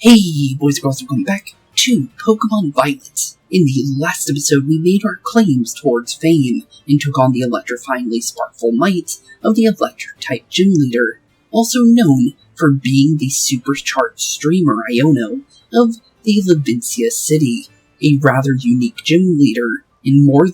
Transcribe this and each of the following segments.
Hey boys and girls, welcome back to Pokémon Violet. In the last episode, we made our claims towards fame and took on the electrifyingly sparkful might of the Electric-type gym leader, also known for being the supercharged streamer Iono of the Levincia City, a rather unique gym leader in more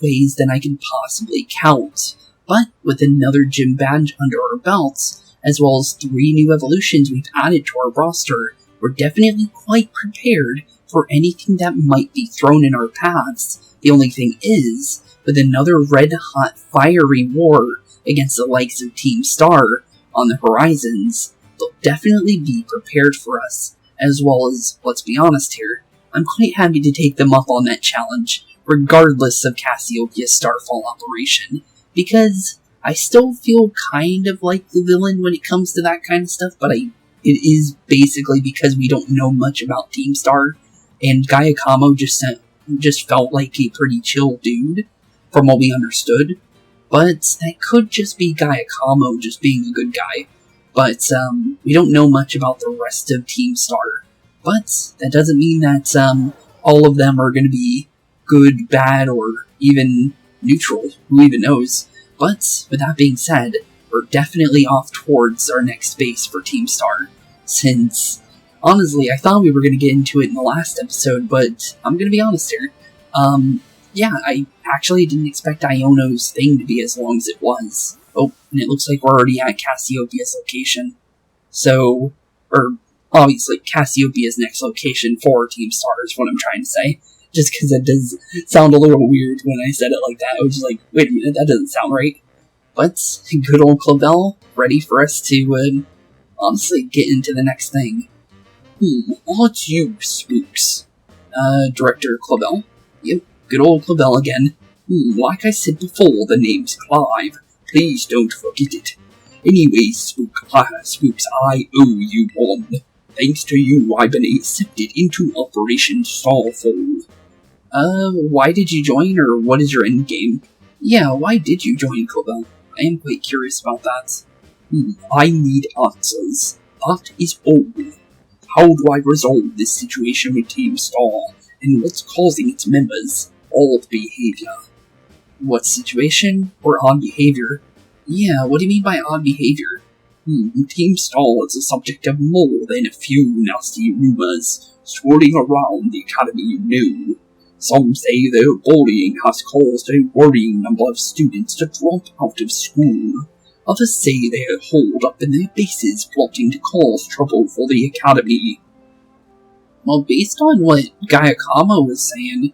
ways than I can possibly count. But with another gym badge under our belts, as well as 3 new evolutions we've added to our roster, we're definitely quite prepared for anything that might be thrown in our paths. The only thing is, with another red-hot, fiery war against the likes of Team Star on the horizons, they'll definitely be prepared for us, as well as, let's be honest here, I'm quite happy to take them up on that challenge, regardless of Cassiopeia's Starfall operation, because I still feel kind of like the villain when it comes to that kind of stuff, but it is basically because we don't know much about Team Star, and Gaiakamo just felt like a pretty chill dude, from what we understood. But that could just be Gaiakamo just being a good guy. But we don't know much about the rest of Team Star. But that doesn't mean that all of them are going to be good, bad, or even neutral. Who even knows? But with that being said, we're definitely off towards our next base for Team Star. Since, honestly, I thought we were going to get into it in the last episode, but I'm going to be honest here. Yeah, I actually didn't expect Iono's thing to be as long as it was. Oh, and it looks like we're already at Cassiopeia's location. So, or, obviously, Cassiopeia's next location for Team Star is what I'm trying to say. Just because it does sound a little weird when I said it like that. I was just like, wait a minute, that doesn't sound right. But, good old Clavell, ready for us to, honestly get into the next thing. Aren't you, Spooks? Director Clavell? Yep, good old Clavell again. Like I said before, the name's Clive. Please don't forget it. Anyway, Spooks, I owe you one. Thanks to you, I've been accepted into Operation Starfall. Why did you join, or what is your endgame? Yeah, why did you join, Clavell? I am quite curious about that. I need answers. That is all. How do I resolve this situation with Team Star, and what's causing its members' odd behavior? What situation, or odd behavior? Yeah, what do you mean by odd behavior? Team Star is the subject of more than a few nasty rumors swirling around the academy you knew. Some say their bullying has caused a worrying number of students to drop out of school. Others say they are holed up in their bases plotting to cause trouble for the academy. Well, based on what Gaiakamo was saying,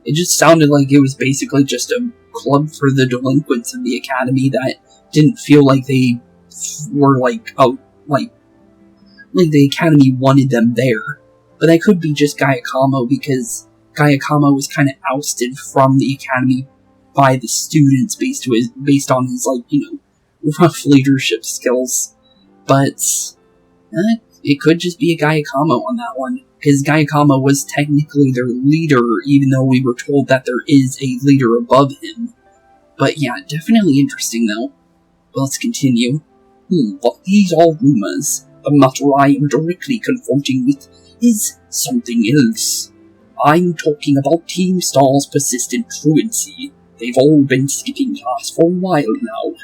it just sounded like it was basically just a club for the delinquents of the academy that didn't feel like they were like the academy wanted them there. But that could be just Gaiakamo, because Gaiakamo was kind of ousted from the academy by the students based on his, rough leadership skills. But it could just be a Gaiakamo on that one, because Gaiakamo was technically their leader, even though we were told that there is a leader above him. But yeah, definitely interesting though. But let's continue. But these are rumors. The matter I am directly confronting with is something else. I'm talking about Team Star's persistent truancy. They've all been skipping class for a while now.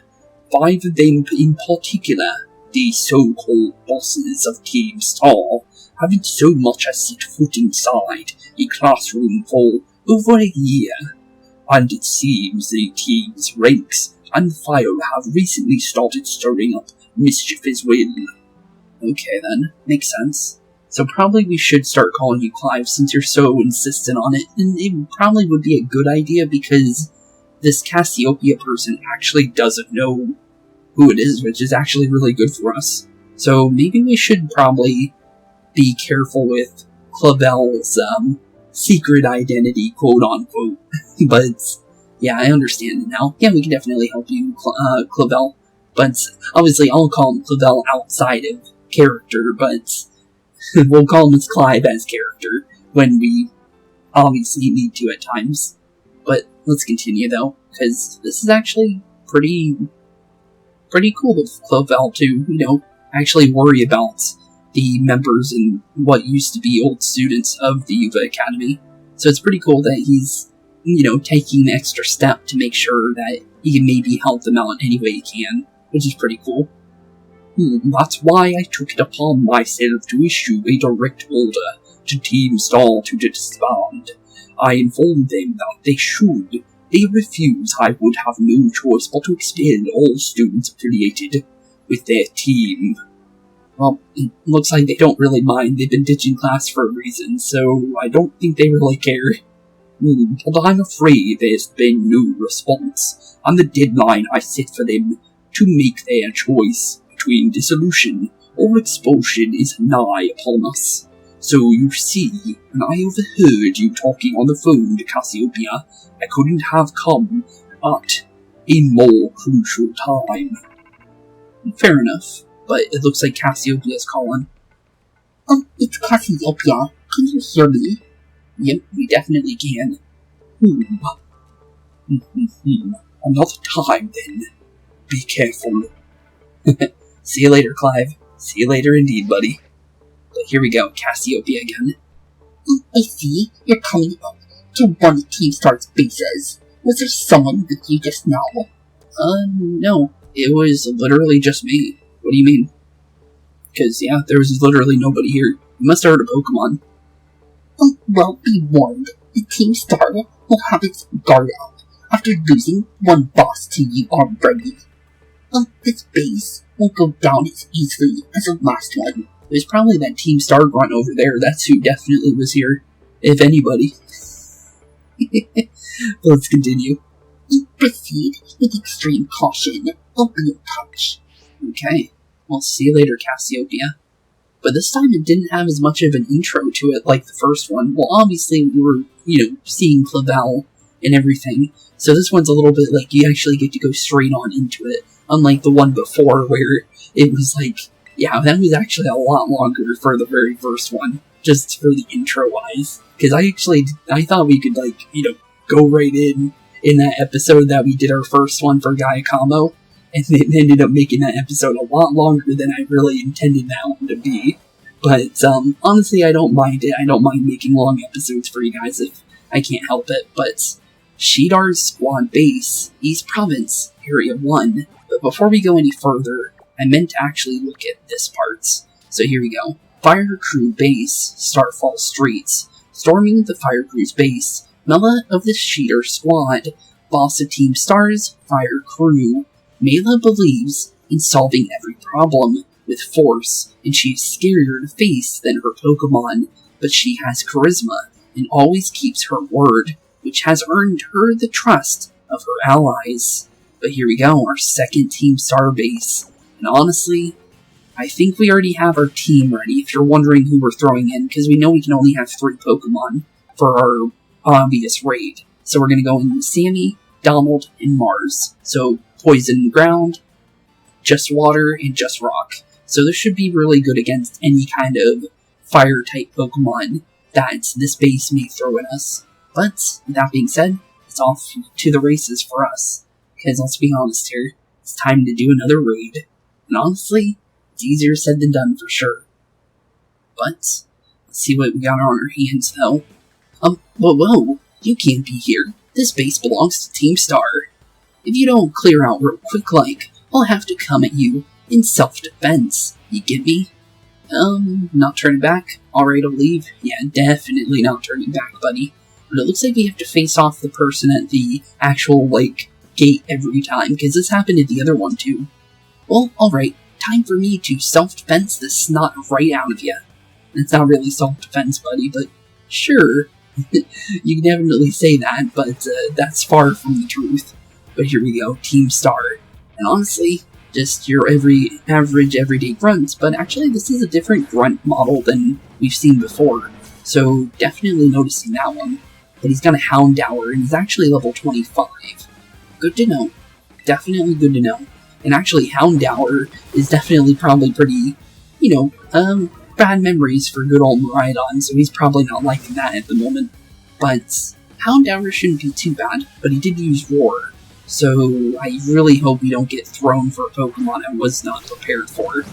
5 of them in particular, the so-called bosses of Team Star, haven't so much as set foot inside a classroom for over a year. And it seems the team's ranks and file have recently started stirring up mischief as well. Okay then, makes sense. So probably we should start calling you Clive since you're so insistent on it, and it probably would be a good idea because this Cassiopeia person actually doesn't know who it is, which is actually really good for us. So maybe we should probably be careful with Clavell's secret identity, quote-unquote. But yeah, I understand it now. Yeah, we can definitely help you, Clavell. But obviously I'll call him Clavell outside of character, but we'll call him as Clive as character when we obviously need to at times. But let's continue though, because this is actually pretty cool of Clavell to, actually worry about the members and what used to be old students of the Uva Academy. So it's pretty cool that he's, taking the extra step to make sure that he can maybe help them out in any way he can, which is pretty cool. That's why I took it upon myself to issue a direct order to Team Star to disband. I informed them that they should. They refuse. I would have no choice but to expel all students affiliated with their team. Well, it looks like they don't really mind. They've been ditching class for a reason, so I don't think they really care. But I'm afraid there's been no response, and the deadline I set for them to make their choice between dissolution or expulsion is nigh upon us. So you see, when I overheard you talking on the phone to Cassiopeia, I couldn't have come at a more crucial time. Fair enough, but it looks like Cassiopeia's calling. It's Cassiopeia. Can you hear me? Yep, we definitely can. Another time, then. Be careful. See you later, Clive. See you later indeed, buddy. But here we go, Cassiopeia again. I see. You're coming up to one of Team Star's bases. Was there someone with you just now? No. It was literally just me. What do you mean? Because, yeah, there was literally nobody here. You must have heard of Pokemon. Well, be warned. The Team Star will have its guard up after losing one boss to you already. This base won't go down as easily as the last one. It was probably that Team Star grunt over there. That's who definitely was here. If anybody. Let's continue. Proceed with extreme caution. I'll be in touch. Okay. Well, see you later, Cassiopeia. But this time it didn't have as much of an intro to it like the first one. Well, obviously we were, seeing Clavell and everything. So this one's a little bit like you actually get to go straight on into it. Unlike the one before where it was like, yeah, that was actually a lot longer for the very first one. Just for the intro-wise. Because I thought we could, go right in that episode that we did our first one for Gaia Combo. And it ended up making that episode a lot longer than I really intended that one to be. But, honestly, I don't mind it. I don't mind making long episodes for you guys if I can't help it. But Shidar's Squad Base, East Province, Area 1. But before we go any further, I meant to actually look at this part. So here we go. Fire Crew Base, Starfall Street. Storming the Fire Crew's base, Mela of the Shidar Squad, boss of Team Star's Fire Crew. Mela believes in solving every problem with force, and she is scarier to face than her Pokemon, but she has charisma and always keeps her word, which has earned her the trust of her allies. But here we go, our second Team Star base. And honestly, I think we already have our team ready, if you're wondering who we're throwing in, because we know we can only have 3 Pokemon for our obvious raid. So we're going to go in with Sammy, Donald, and Mars. So Poison Ground, Just Water, and Just Rock. So this should be really good against any kind of Fire-type Pokemon that this base may throw at us. But, that being said, it's off to the races for us. Because let's be honest here, it's time to do another raid. And honestly, it's easier said than done for sure. But, let's see what we got on our hands though. Whoa, you can't be here. This base belongs to Team Star. If you don't clear out real quick I'll have to come at you in self-defense. You get me? Not turning back? Alright, I'll leave. Yeah, definitely not turning back, buddy. But it looks like we have to face off the person at the actual, gate every time, because this happened at the other one too. Well, alright, time for me to self-defense the snot right out of you. It's not really self-defense, buddy, but sure. You can definitely say that, but that's far from the truth. But here we go, Team Star. And honestly, just your average everyday grunt, but actually this is a different grunt model than we've seen before. So definitely noticing that one. But he's got a Houndour, and he's actually level 25. Good to know. Definitely good to know. And actually, Houndour is definitely probably pretty, bad memories for good old Miradon, so he's probably not liking that at the moment. But Houndour shouldn't be too bad, but he did use Roar. So I really hope we don't get thrown for a Pokemon I was not prepared for.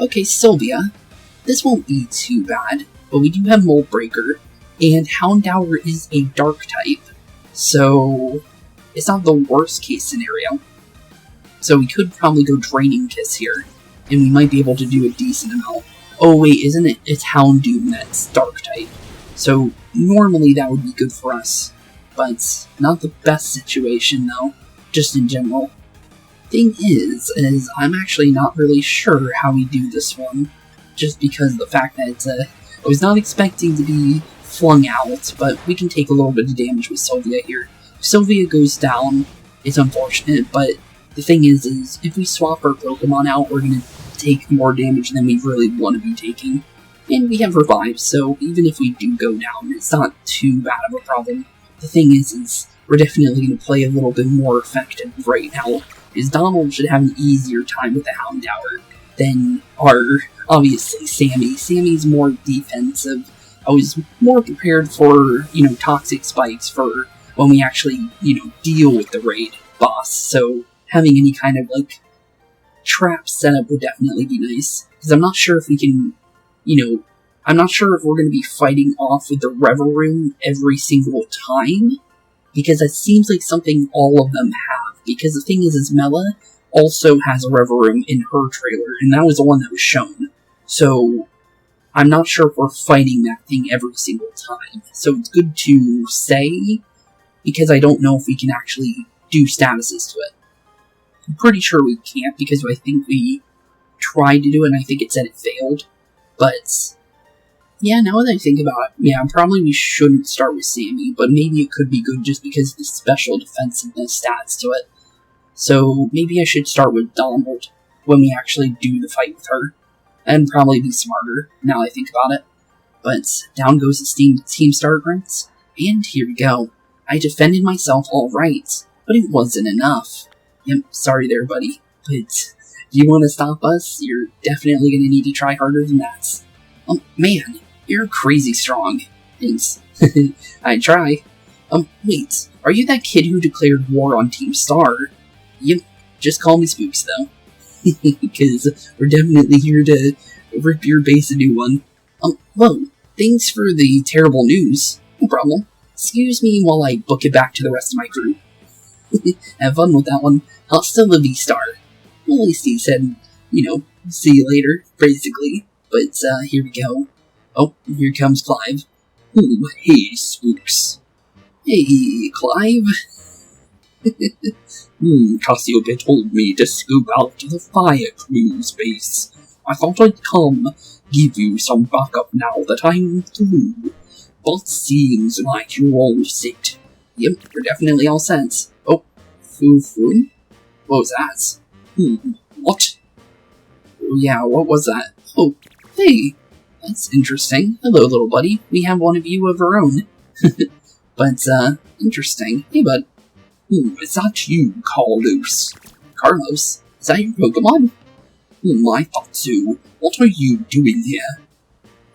Okay, Sylvia. this won't be too bad, but we do have Mold Breaker, and Houndour is a dark type, so it's not the worst case scenario. So we could probably go Draining Kiss here, and we might be able to do a decent amount. Oh wait, isn't it? It's Houndoom that's dark type. So normally that would be good for us, but not the best situation though, just in general. Thing is I'm actually not really sure how we do this one, just because of the fact that I was not expecting to be flung out, but we can take a little bit of damage with Sylvia here. If Sylvia goes down, it's unfortunate, but the thing is if we swap our Pokemon out, we're going to take more damage than we really want to be taking. And we have Revive, so even if we do go down, it's not too bad of a problem. The thing is we're definitely going to play a little bit more effective right now, because Donald should have an easier time with the Houndour than obviously, Sammy. Sammy's more defensive. I was more prepared for, Toxic Spikes for when we actually, deal with the raid boss, so having any kind of, trap setup would definitely be nice, because I'm not sure if we can, I'm not sure if we're going to be fighting off with the Reverum every single time, because that seems like something all of them have, because the thing is Mela also has a Reverum in her trailer, and that was the one that was shown, so I'm not sure if we're fighting that thing every single time, so it's good to say, because I don't know if we can actually do statuses to it. I'm pretty sure we can't, because I think we tried to do it, and I think it said it failed. But, yeah, now that I think about it, yeah, probably we shouldn't start with Sammy, but maybe it could be good just because of the special defensiveness stats to it. So, maybe I should start with Donald when we actually do the fight with her. And probably be smarter, now I think about it. But, down goes the Team Star Grants, and here we go. I defended myself alright, but it wasn't enough. Yep, sorry there, buddy, but do you want to stop us? You're definitely going to need to try harder than that. Oh, man, you're crazy strong. Thanks. I try. Wait, are you that kid who declared war on Team Star? Yep, just call me Spooks, though. Because we're definitely here to rip your base a new one. Whoa, thanks for the terrible news. No problem. Excuse me while I book it back to the rest of my group. Have fun with that one. Hasta la vista. Well, at least he said, see you later, basically. But, here we go. Oh, here comes Clive. Oh, hey, Spooks. Hey, Clive. Cassiopeia told me to scoop out to the fire crew's base. I thought I'd come, give you some backup now that I'm through. But seems like you're all set. Yep, we're definitely all set. Oh, Foo-Foo? What was that? What? Oh yeah, what was that? Oh, hey, that's interesting. Hello, little buddy. We have one of you of our own. But, interesting. Hey, bud. Is that you, Carlos? Carlos? Is that your Pokemon? I thought so. What are you doing here?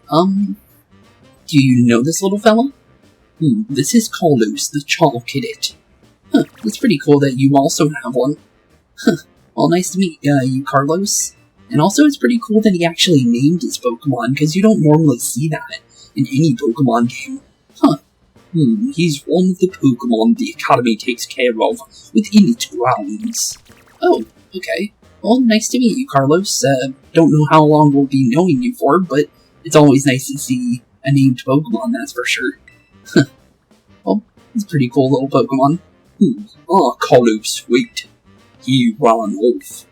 Do you know this little fella? This is Carlos, the Char Cadet. Huh, it's pretty cool that you also have one. Huh, well, nice to meet you, Carlos. And also, it's pretty cool that he actually named his Pokemon, because you don't normally see that in any Pokemon game. Huh. He's one of the Pokemon the Academy takes care of within its grounds. Oh, okay. Well, nice to meet you, Carlos. Don't know how long we'll be knowing you for, but it's always nice to see a named Pokemon, that's for sure. Well, it's a pretty cool little Pokemon. Carlos, wait. He ran off.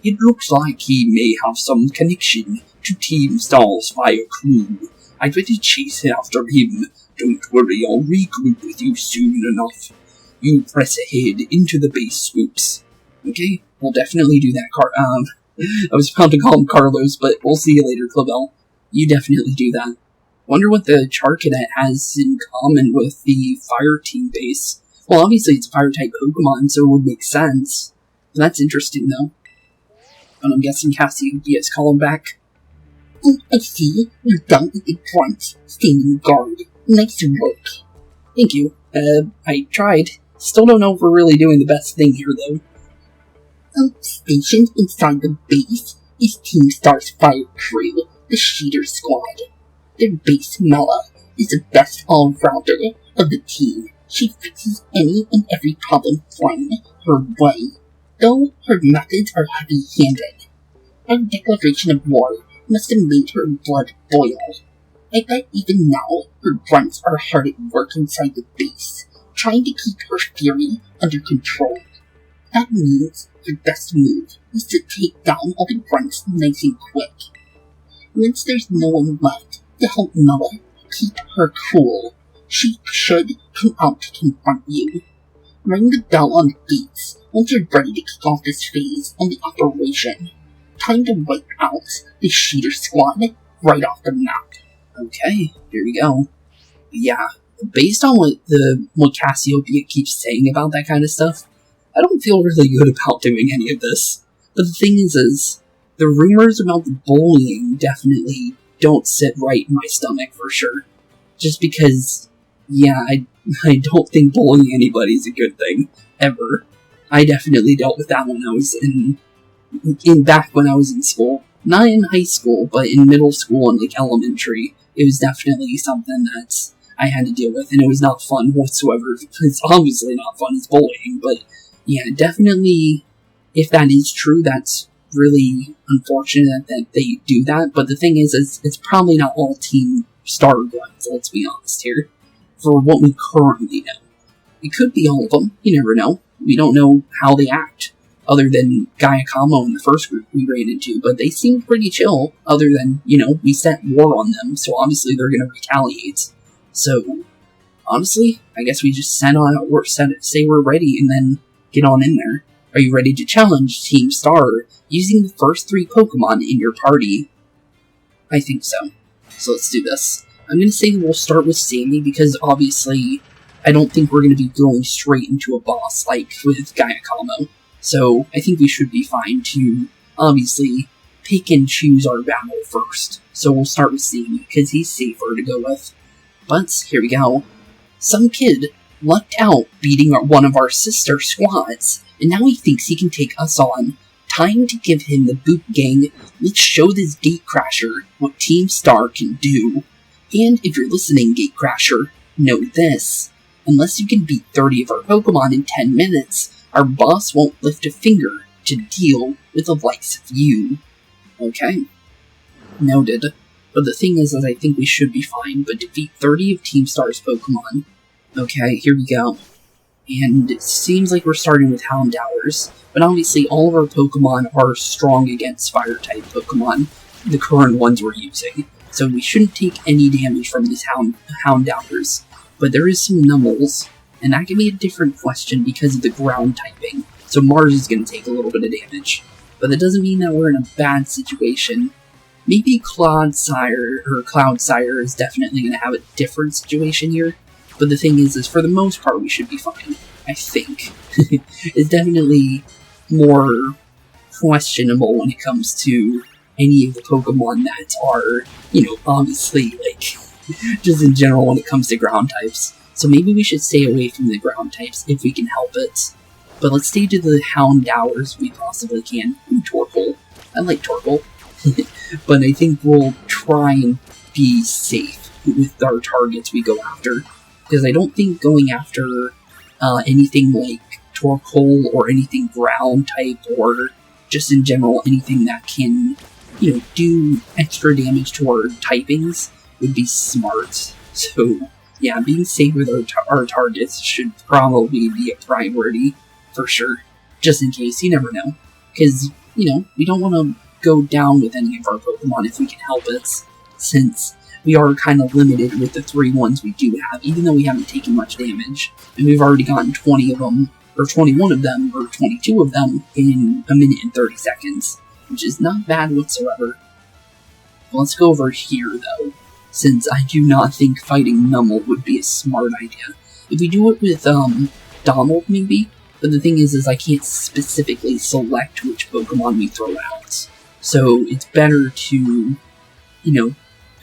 It looks like he may have some connection to Team Star's fire crew. I better chase after him. Don't worry, I'll regroup with you soon enough. You press ahead into the base, Spooks. Okay, we'll definitely do that, I was about to call him Carlos, but we'll see you later, Clavell. You definitely do that. Wonder what the Char Cadet has in common with the Fire Team base. Well, obviously it's a Fire-type Pokemon, so it would make sense. But that's interesting, though. And I'm guessing Cassiopeia is calling back. I see. You're done with the grunt. Standing guard. Nice work. Thank you. I tried. Still don't know if we're really doing the best thing here, though. Stationed inside the base is Team Star's fire crew. the Cheater Squad. Their base Mela is the best all-rounder of the team. She fixes any and every problem thrown her way, though her methods are heavy-handed. Our declaration of war must have made her blood boil. I bet even now her grunts are hard at work inside the base, trying to keep her fury under control. That means her best move is to take down all the grunts nice and quick. Once there's no one left to help Mela keep her cool, she should come out to confront you. Ring the bell on the gates once you're ready to kick off this phase on the operation. Time to wipe out the Cheater Squad right off the map. Okay, here we go. Yeah, based on what Cassiopeia keeps saying about that kind of stuff, I don't feel really good about doing any of this. But the thing is the rumors about the bullying definitely don't sit right in my stomach for sure. Just because, yeah, I don't think bullying anybody is a good thing, ever. I definitely dealt with that when I was back when I was in school. Not in high school, but in middle school and like elementary. It was definitely something that I had to deal with, and it was not fun whatsoever. It's obviously not fun, it's bullying, but yeah, definitely, if that is true, that's really unfortunate that they do that, but the thing is it's probably not all Team Star grunts, let's be honest here, for what we currently know. It could be all of them, you never know. We don't know how they act, other than Gaiacamo in the first group we ran into, but they seemed pretty chill, other than, we set war on them, so obviously they're gonna retaliate. So, honestly, I guess we just say we're ready, and then get on in there. Are you ready to challenge Team Star using the first 3 Pokemon in your party? I think so. So let's do this. I'm going to say we'll start with Sammy because obviously I don't think we're going to be going straight into a boss like with Gaiacamo. So I think we should be fine to obviously pick and choose our battle first. So we'll start with Sammy because he's safer to go with. But here we go. Some kid lucked out beating one of our sister squads, and now he thinks he can take us on. Time to give him the boot, gang. Let's show this Gatecrasher what Team Star can do. And if you're listening, Gatecrasher, know this. Unless you can beat 30 of our Pokemon in 10 minutes, our boss won't lift a finger to deal with the likes of you. Okay. Noted. But the thing is I think we should be fine, but defeat 30 of Team Star's Pokemon. Okay, here we go. And it seems like we're starting with Houndours, but obviously all of our Pokemon are strong against Fire-type Pokemon, the current ones we're using, so we shouldn't take any damage from these Houndours. But there is some Nummels, and that can be a different question because of the ground typing, so Mars is going to take a little bit of damage. But that doesn't mean that we're in a bad situation. Maybe Cloudsire is definitely going to have a different situation here. But the thing is for the most part, we should be fine, I think. It's definitely more questionable when it comes to any of the Pokemon that are, obviously, just in general when it comes to ground types. So maybe we should stay away from the ground types if we can help it. But let's stay to the Houndours we possibly can. Ooh, Torkoal. I like Torkoal. But I think we'll try and be safe with our targets we go after. Because I don't think going after anything like Torkoal or anything ground type or just in general anything that can, do extra damage to our typings would be smart. So, yeah, being safe with our targets should probably be a priority for sure. Just in case, you never know. Because, we don't want to go down with any of our Pokemon if we can help it, since we are kind of limited with the 3 ones we do have, even though we haven't taken much damage. And we've already gotten 20 of them, or 21 of them, or 22 of them in a minute and 30 seconds, which is not bad whatsoever. Let's go over here, though, since I do not think fighting Nummel would be a smart idea. If we do it with, Donald, maybe? But the thing is I can't specifically select which Pokemon we throw out. So it's better to,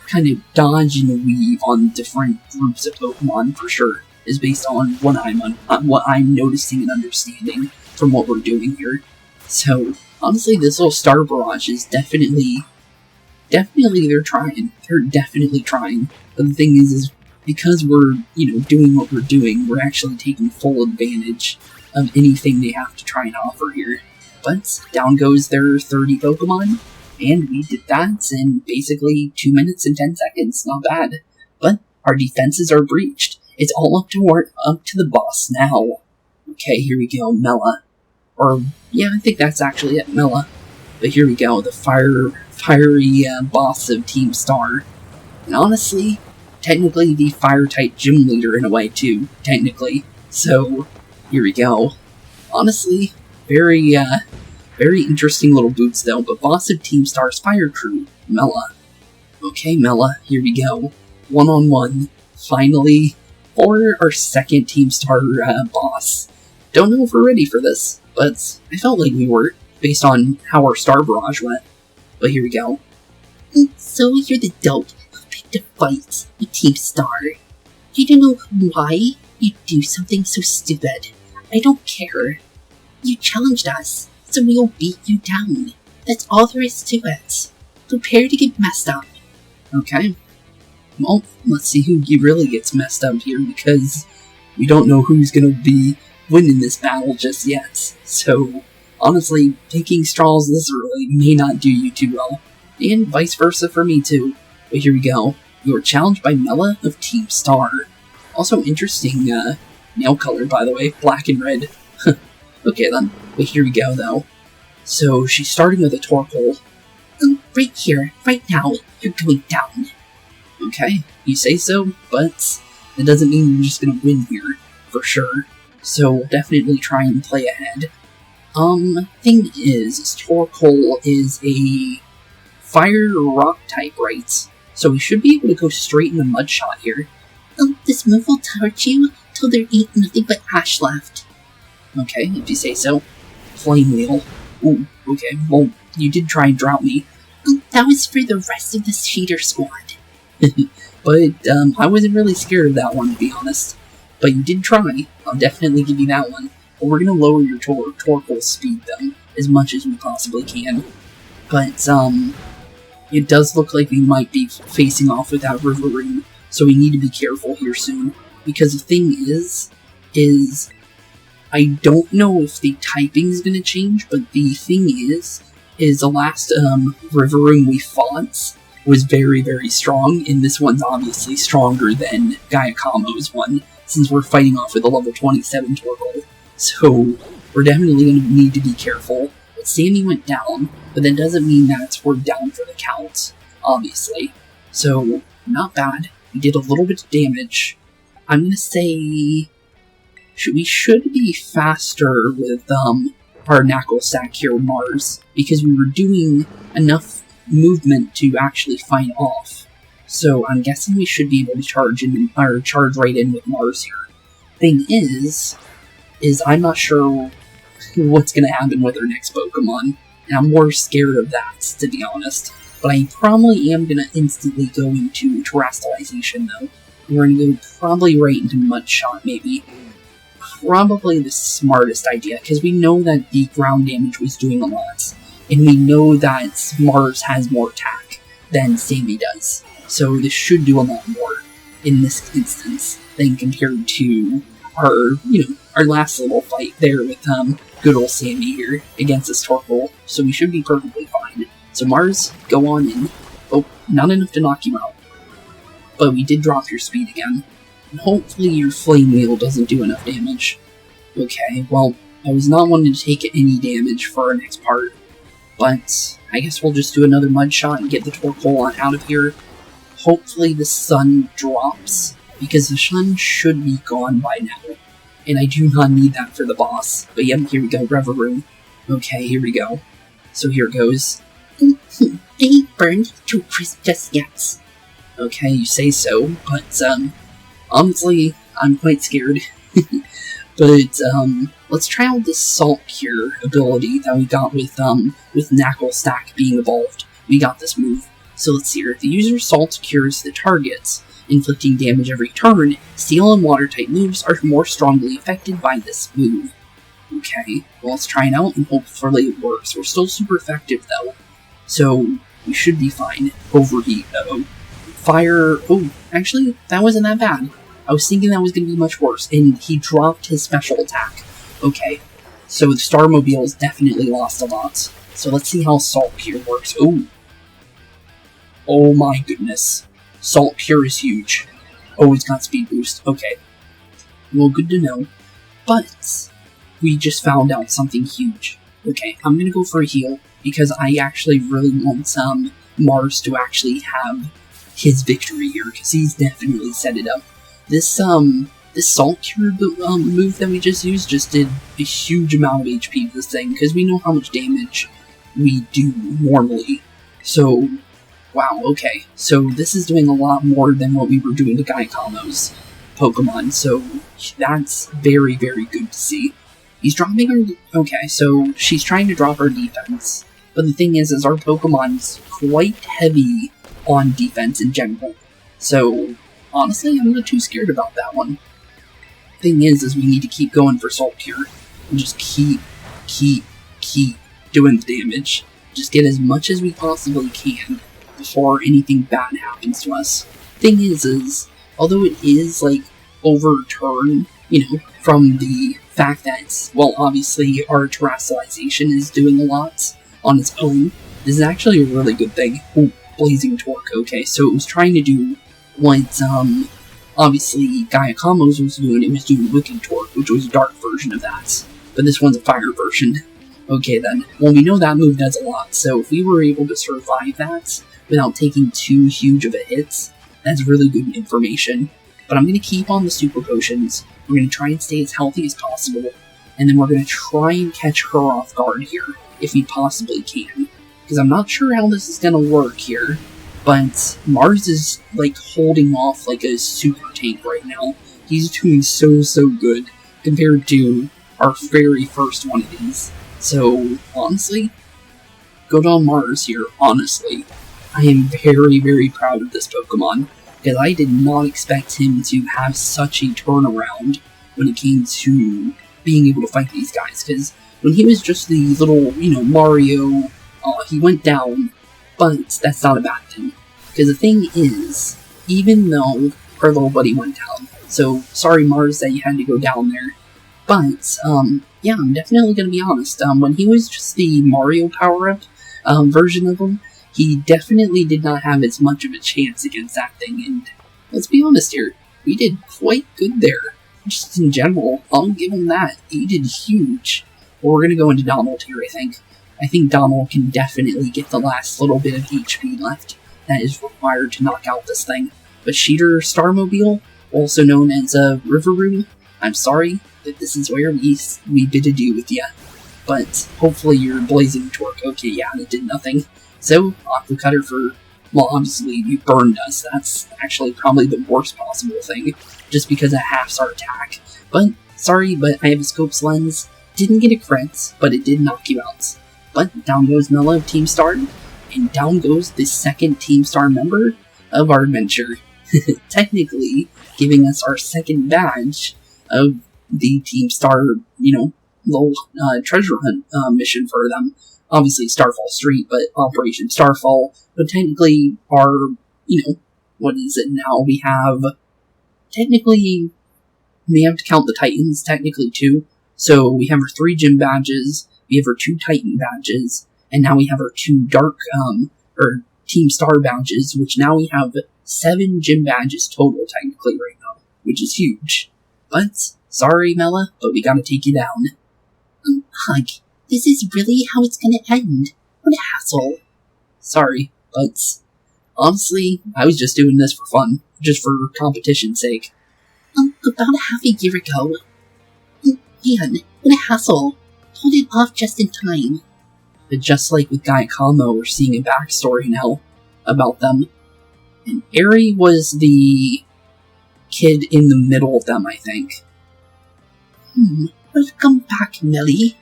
kind of dodge and weave on different groups of Pokemon for sure, is based on what I'm noticing and understanding from what we're doing here. So honestly, this little Star Barrage is definitely definitely they're trying. They're definitely trying. But the thing is because we're, doing what we're doing, we're actually taking full advantage of anything they have to try and offer here. But down goes their 30 Pokemon, and we did that in basically 2 minutes and 10 seconds. Not bad. But our defenses are breached. It's all up to the boss now. Okay, here we go, Mela. Or, yeah, I think that's actually it, Mela. But here we go, the fiery boss of Team Star. And honestly, technically the fire-type gym leader in a way too, technically. So, here we go. Honestly, very interesting little boots though, but boss of Team Star's fire crew, Mela. Okay, Mela, here we go. One-on-one, finally, for our second Team Star boss. Don't know if we're ready for this, but I felt like we were, based on how our Star Barrage went. But here we go. So you're the dope who picked a fight with Team Star. I don't know why you do something so stupid. I don't care. You challenged us, so we'll beat you down. That's all there is to it. Prepare to get messed up. Okay. Well, let's see who really gets messed up here, because we don't know who's gonna be winning this battle just yet. So, honestly, taking straws this early may not do you too well. And vice versa for me too. But here we go. You are challenged by Mela of Team Star. Also interesting nail color, by the way. Black and red. Okay then. But here we go, though. So, she's starting with a Torkoal. Right here, right now, you're going down. Okay, you say so, but that doesn't mean you're just gonna win here, for sure. So, we'll definitely try and play ahead. Thing is Torkoal is a fire rock type, right? So we should be able to go straight into Mud Shot here. This move will torch you till there ain't nothing but ash left. Okay, if you say so. Flame Wheel. Ooh, okay, well, you did try and drought me. That was for the rest of the cheater squad. But, I wasn't really scared of that one, to be honest. But you did try. I'll definitely give you that one. But we're gonna lower your Torkoal speed, though, as much as we possibly can. But, it does look like we might be facing off with that Riverine, so we need to be careful here soon. Because the thing is I don't know if the typing's gonna change, but the thing is the last, Riverine we fought was very, very strong, and this one's obviously stronger than Gaiakamo's one, since we're fighting off with a level 27 Torkoal. So, we're definitely going to need to be careful. But Sammy went down, but that doesn't mean that we're down for the count, obviously. So, not bad. We did a little bit of damage. I'm going to say we should be faster with our Knuckle Sack here, Mars, because we were doing enough movement to actually fight off. So I'm guessing we should be able to charge right in with Mars here. Thing is I'm not sure what's going to happen with our next Pokemon, and I'm more scared of that, to be honest. But I probably am going to instantly go into Terastallization, though. We're going to go probably right into Mud Shot, maybe. Probably the smartest idea, because we know that the ground damage was doing a lot. And we know that Mars has more attack than Sammy does. So this should do a lot more in this instance than compared to our last little fight there with good old Sammy here against this Torkoal. So we should be perfectly fine. So Mars, go on in. Oh, not enough to knock you out. But we did drop your speed again. And hopefully your Flame Wheel doesn't do enough damage. Okay, well, I was not wanting to take any damage for our next part. But I guess we'll just do another Mud Shot and get the Torkoal out of here. Hopefully the sun drops, because the sun should be gone by now. And I do not need that for the boss. But yep, here we go, Reverie. Okay, here we go. So here it goes. I ain't burned to crisp just yet. Okay, you say so, but honestly, I'm quite scared. But let's try out this Salt Cure ability that we got with Knuckle Stack being evolved. We got this move. So let's see here. The user Salt Cures the targets, inflicting damage every turn. Steel and Water type moves are more strongly affected by this move. Okay, well let's try it out and hopefully it works. We're still super effective though. So We should be fine. Overheat, uh-oh. Fire, oh, actually, that wasn't that bad. I was thinking that was going to be much worse, and he dropped his special attack. Okay, so the Starmobile's definitely lost a lot. So let's see how Salt Cure works. Ooh. Oh my goodness. Salt Cure is huge. Oh, it's got speed boost. Okay. Well, good to know. But we just found out something huge. Okay, I'm going to go for a heal, because I actually really want Mars to actually have his victory here, because he's definitely set it up. This Salt Cure move that we just used just did a huge amount of HP to this thing, because we know how much damage we do normally. So, wow, okay. So this is doing a lot more than what we were doing to Gaikamo's Pokemon, so that's very, very good to see. He's dropping her... Okay, so she's trying to drop her defense. But the thing is our Pokemon's quite heavy on defense in general. So, honestly, I'm not too scared about that one. Thing is we need to keep going for Salt Cure. And just keep doing the damage. Just get as much as we possibly can before anything bad happens to us. Thing is although it is, like, overturned, you know, from the fact that, well, obviously our terrestrialization is doing a lot on its own, this is actually a really good thing. Ooh, Blazing Torque, okay, so it was trying to do what, obviously Gaikamo's was doing. It was doing Wicked Torque, which was a dark version of that, but this one's a fire version. Okay then, well, we know that move does a lot, so if we were able to survive that without taking too huge of a hit, that's really good information. But I'm going to keep on the Super Potions, we're going to try and stay as healthy as possible, and then we're going to try and catch her off guard here, if we possibly can. Because I'm not sure how this is going to work here, but Mars is, like, holding off like a super tank right now. He's doing so good compared to our very first one of these. So, honestly, good on Mars here, honestly. I am very proud of this Pokemon, because I did not expect him to have such a turnaround when it came to being able to fight these guys, because when he was just the little, you know, Mario, he went down, but that's not a bad thing. Because the thing is, even though our little buddy went down, so sorry Mars that you had to go down there, but, yeah, I'm definitely gonna be honest, when he was just the Mario power-up version of him, he definitely did not have as much of a chance against that thing, and let's be honest here, we did quite good there. Just in general, I'll give him that. He did huge. But we're gonna go into Donald here, I think. I think Donald can definitely get the last little bit of HP left that is required to knock out this thing. But Sheeter Starmobile, also known as a Riveroo, I'm sorry that this is where we bid adieu with ya. But hopefully your Blazing Torque, okay, yeah, it did nothing. So, Aqua Cutter for, well, obviously you burned us. That's actually probably the worst possible thing, just because it halves our attack. But, sorry, but I have a Scope's Lens. Didn't get a crit, but it did knock you out. But down goes Mela of Team Star, and down goes the second Team Star member of our adventure. Technically, giving us our second badge of the Team Star, you know, little treasure hunt mission for them. Obviously Starfall Street, but Operation Starfall, but technically our, you know, what is it now? We have, technically, we have to count the Titans, technically too. So we have our 3 gym badges, we have our 2 Titan badges, and now we have our 2 Dark, or Team Star badges, which now we have 7 gym badges total, technically, right now, which is huge. But, sorry, Mela, but we gotta take you down. Hug, this is really how it's gonna end. What a hassle. Sorry, but honestly, I was just doing this for fun, just for competition's sake. About half a year ago. Man, what a hassle. Pulled it off just in time. But just like with Gaikamo, we're seeing a backstory now about them. And Eri was the kid in the middle of them, I think. Welcome back, Nelly.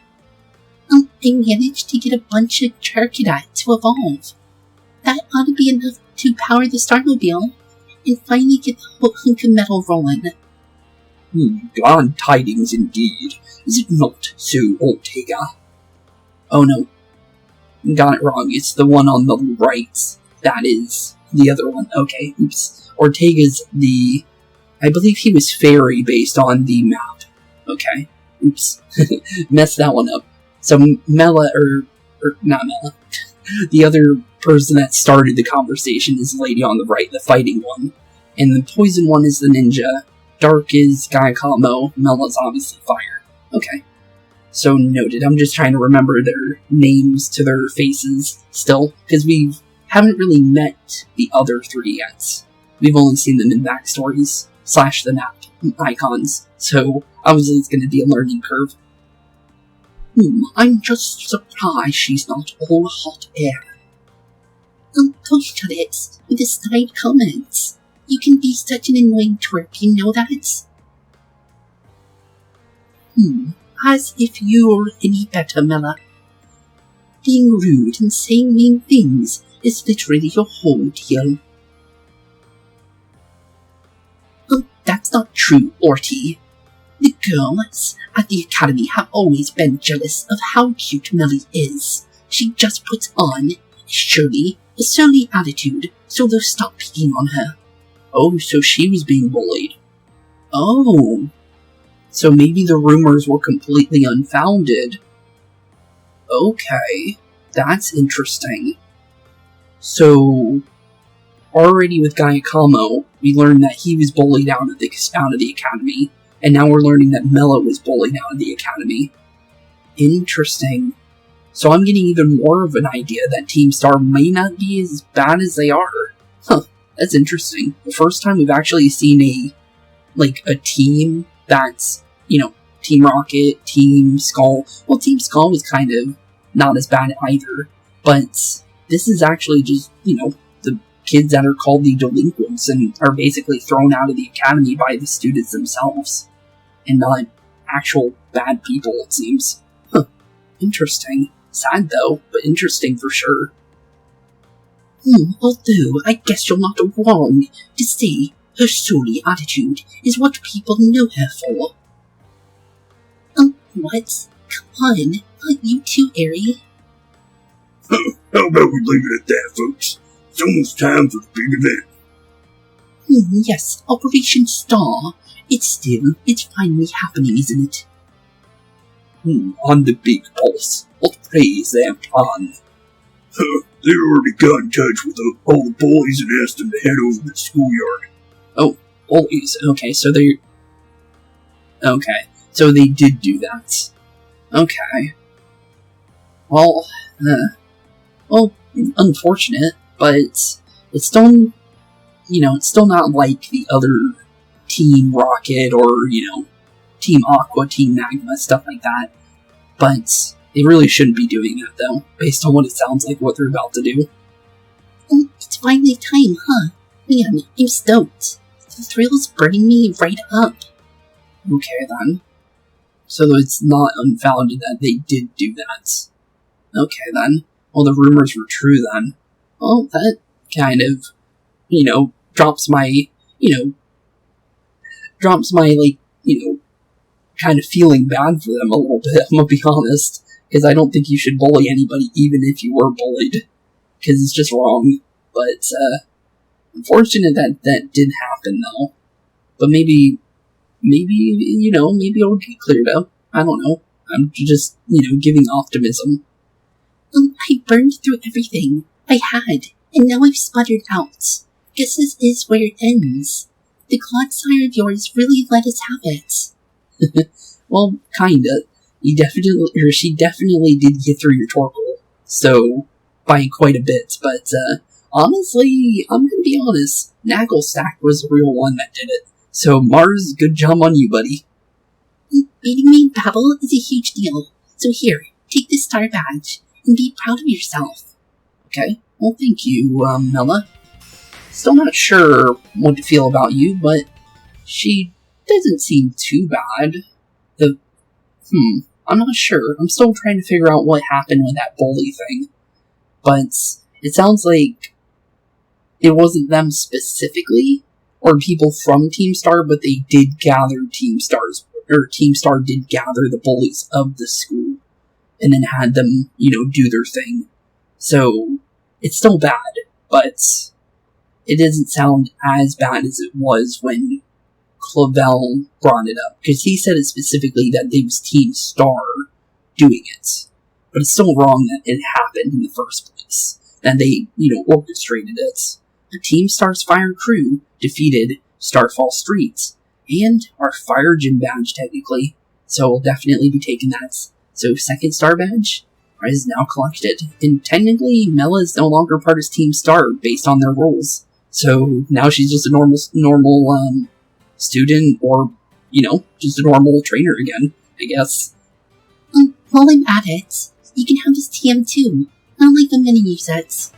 I managed to get a bunch of Charcadet to evolve. That ought to be enough to power the Starmobile, and finally get the whole hunk of metal rolling. Glad tidings indeed. Is it not so, Ortega? Oh no. got it wrong. It's the one on the right. That is the other one. Okay, oops. Ortega's the... I believe he was fairy based on the map. Okay, oops. Messed that one up. So Mela, or not Mela, the other person that started the conversation is the lady on the right, the fighting one. And the poison one is the ninja. Dark is Gaikamo. Mela's obviously fire. Okay. So noted. I'm just trying to remember their names to their faces still, because we haven't really met the other three yet. We've only seen them in backstories, / the map icons, so obviously it's going to be a learning curve. I'm just surprised she's not all hot air. Don't shut it with the snide comments. You can be such an annoying twerp, you know that? As if you're any better, Mela. Being rude and saying mean things is literally your whole deal. That's not true, Orty. The girls at the Academy have always been jealous of how cute Melly is. She just puts on, surely, a surly attitude, so they'll stop picking on her. Oh, so she was being bullied. Oh. So maybe the rumors were completely unfounded. Okay, that's interesting. So, already with Gaikamo, we learned that he was bullied out of the Academy, and now we're learning that Mela was bullied out of the Academy. Interesting. So I'm getting even more of an idea that Team Star may not be as bad as they are. Huh, that's interesting. The first time we've actually seen a team that's, Team Rocket, Team Skull. Well, Team Skull was kind of not as bad either, but this is actually just, the kids that are called the delinquents and are basically thrown out of the academy by the students themselves, and not actual bad people, it seems. Huh. Interesting. Sad, though, but interesting for sure. Although I guess you're not wrong to say her surly attitude is what people know her for. What? Come on, aren't you too airy? How about we leave it at that, folks? It's almost time for the big event. Yes, Operation Star. It's finally happening, isn't it? On the big pulse. What praise their plan? They already got in touch with all the boys and asked them to head over to the schoolyard. Oh, boys. Okay, so they... Okay, so they did do that. Okay. Well, unfortunate, but it's still, it's still not like the other Team Rocket or, Team Aqua, Team Magma, stuff like that. But they really shouldn't be doing that, though, based on what it sounds like what they're about to do. It's finally time, huh? Man, I'm stoked. The thrill's burning me right up. Okay, then. So it's not unfounded that they did do that. Okay, then. Well, the rumors were true, then. Well, that kind of, drops my, kind of feeling bad for them a little bit, I'm gonna be honest. Because I don't think you should bully anybody, even if you were bullied. Because it's just wrong. But, unfortunate that did happen, though. But maybe it'll get cleared up. I don't know. I'm just, giving optimism. I burned through everything I had, and now I've sputtered out. Guess this is where it ends. The Clodsire of yours really let us have it. Well, kinda. She definitely did get through your Torkoal. So, by quite a bit, but, honestly, I'm gonna be honest, Nagglestack was the real one that did it. So, Mars, good job on you, buddy. Beating me in battle is a huge deal, so here, take this star badge, and be proud of yourself. Okay, well thank you, Mela. Still not sure what to feel about you, but she doesn't seem too bad. I'm not sure. I'm still trying to figure out what happened with that bully thing. But it sounds like it wasn't them specifically, or people from Team Star, but they did gather Team Star did gather the bullies of the school, and then had them, do their thing. So, it's still bad, but it doesn't sound as bad as it was when Clavell brought it up, because he said it specifically that it was Team Star doing it. But it's still wrong that it happened in the first place, and they, orchestrated it. The Team Star's fire crew defeated Starfall Street, and our fire gym badge, technically, so we'll definitely be taking that. So, second star badge is now collected, and technically, Mela is no longer part of Team Star based on their roles. So, now she's just a normal student, or, just a normal trainer again, I guess. While I'm at it, you can have this TM too. Not like I'm gonna use it.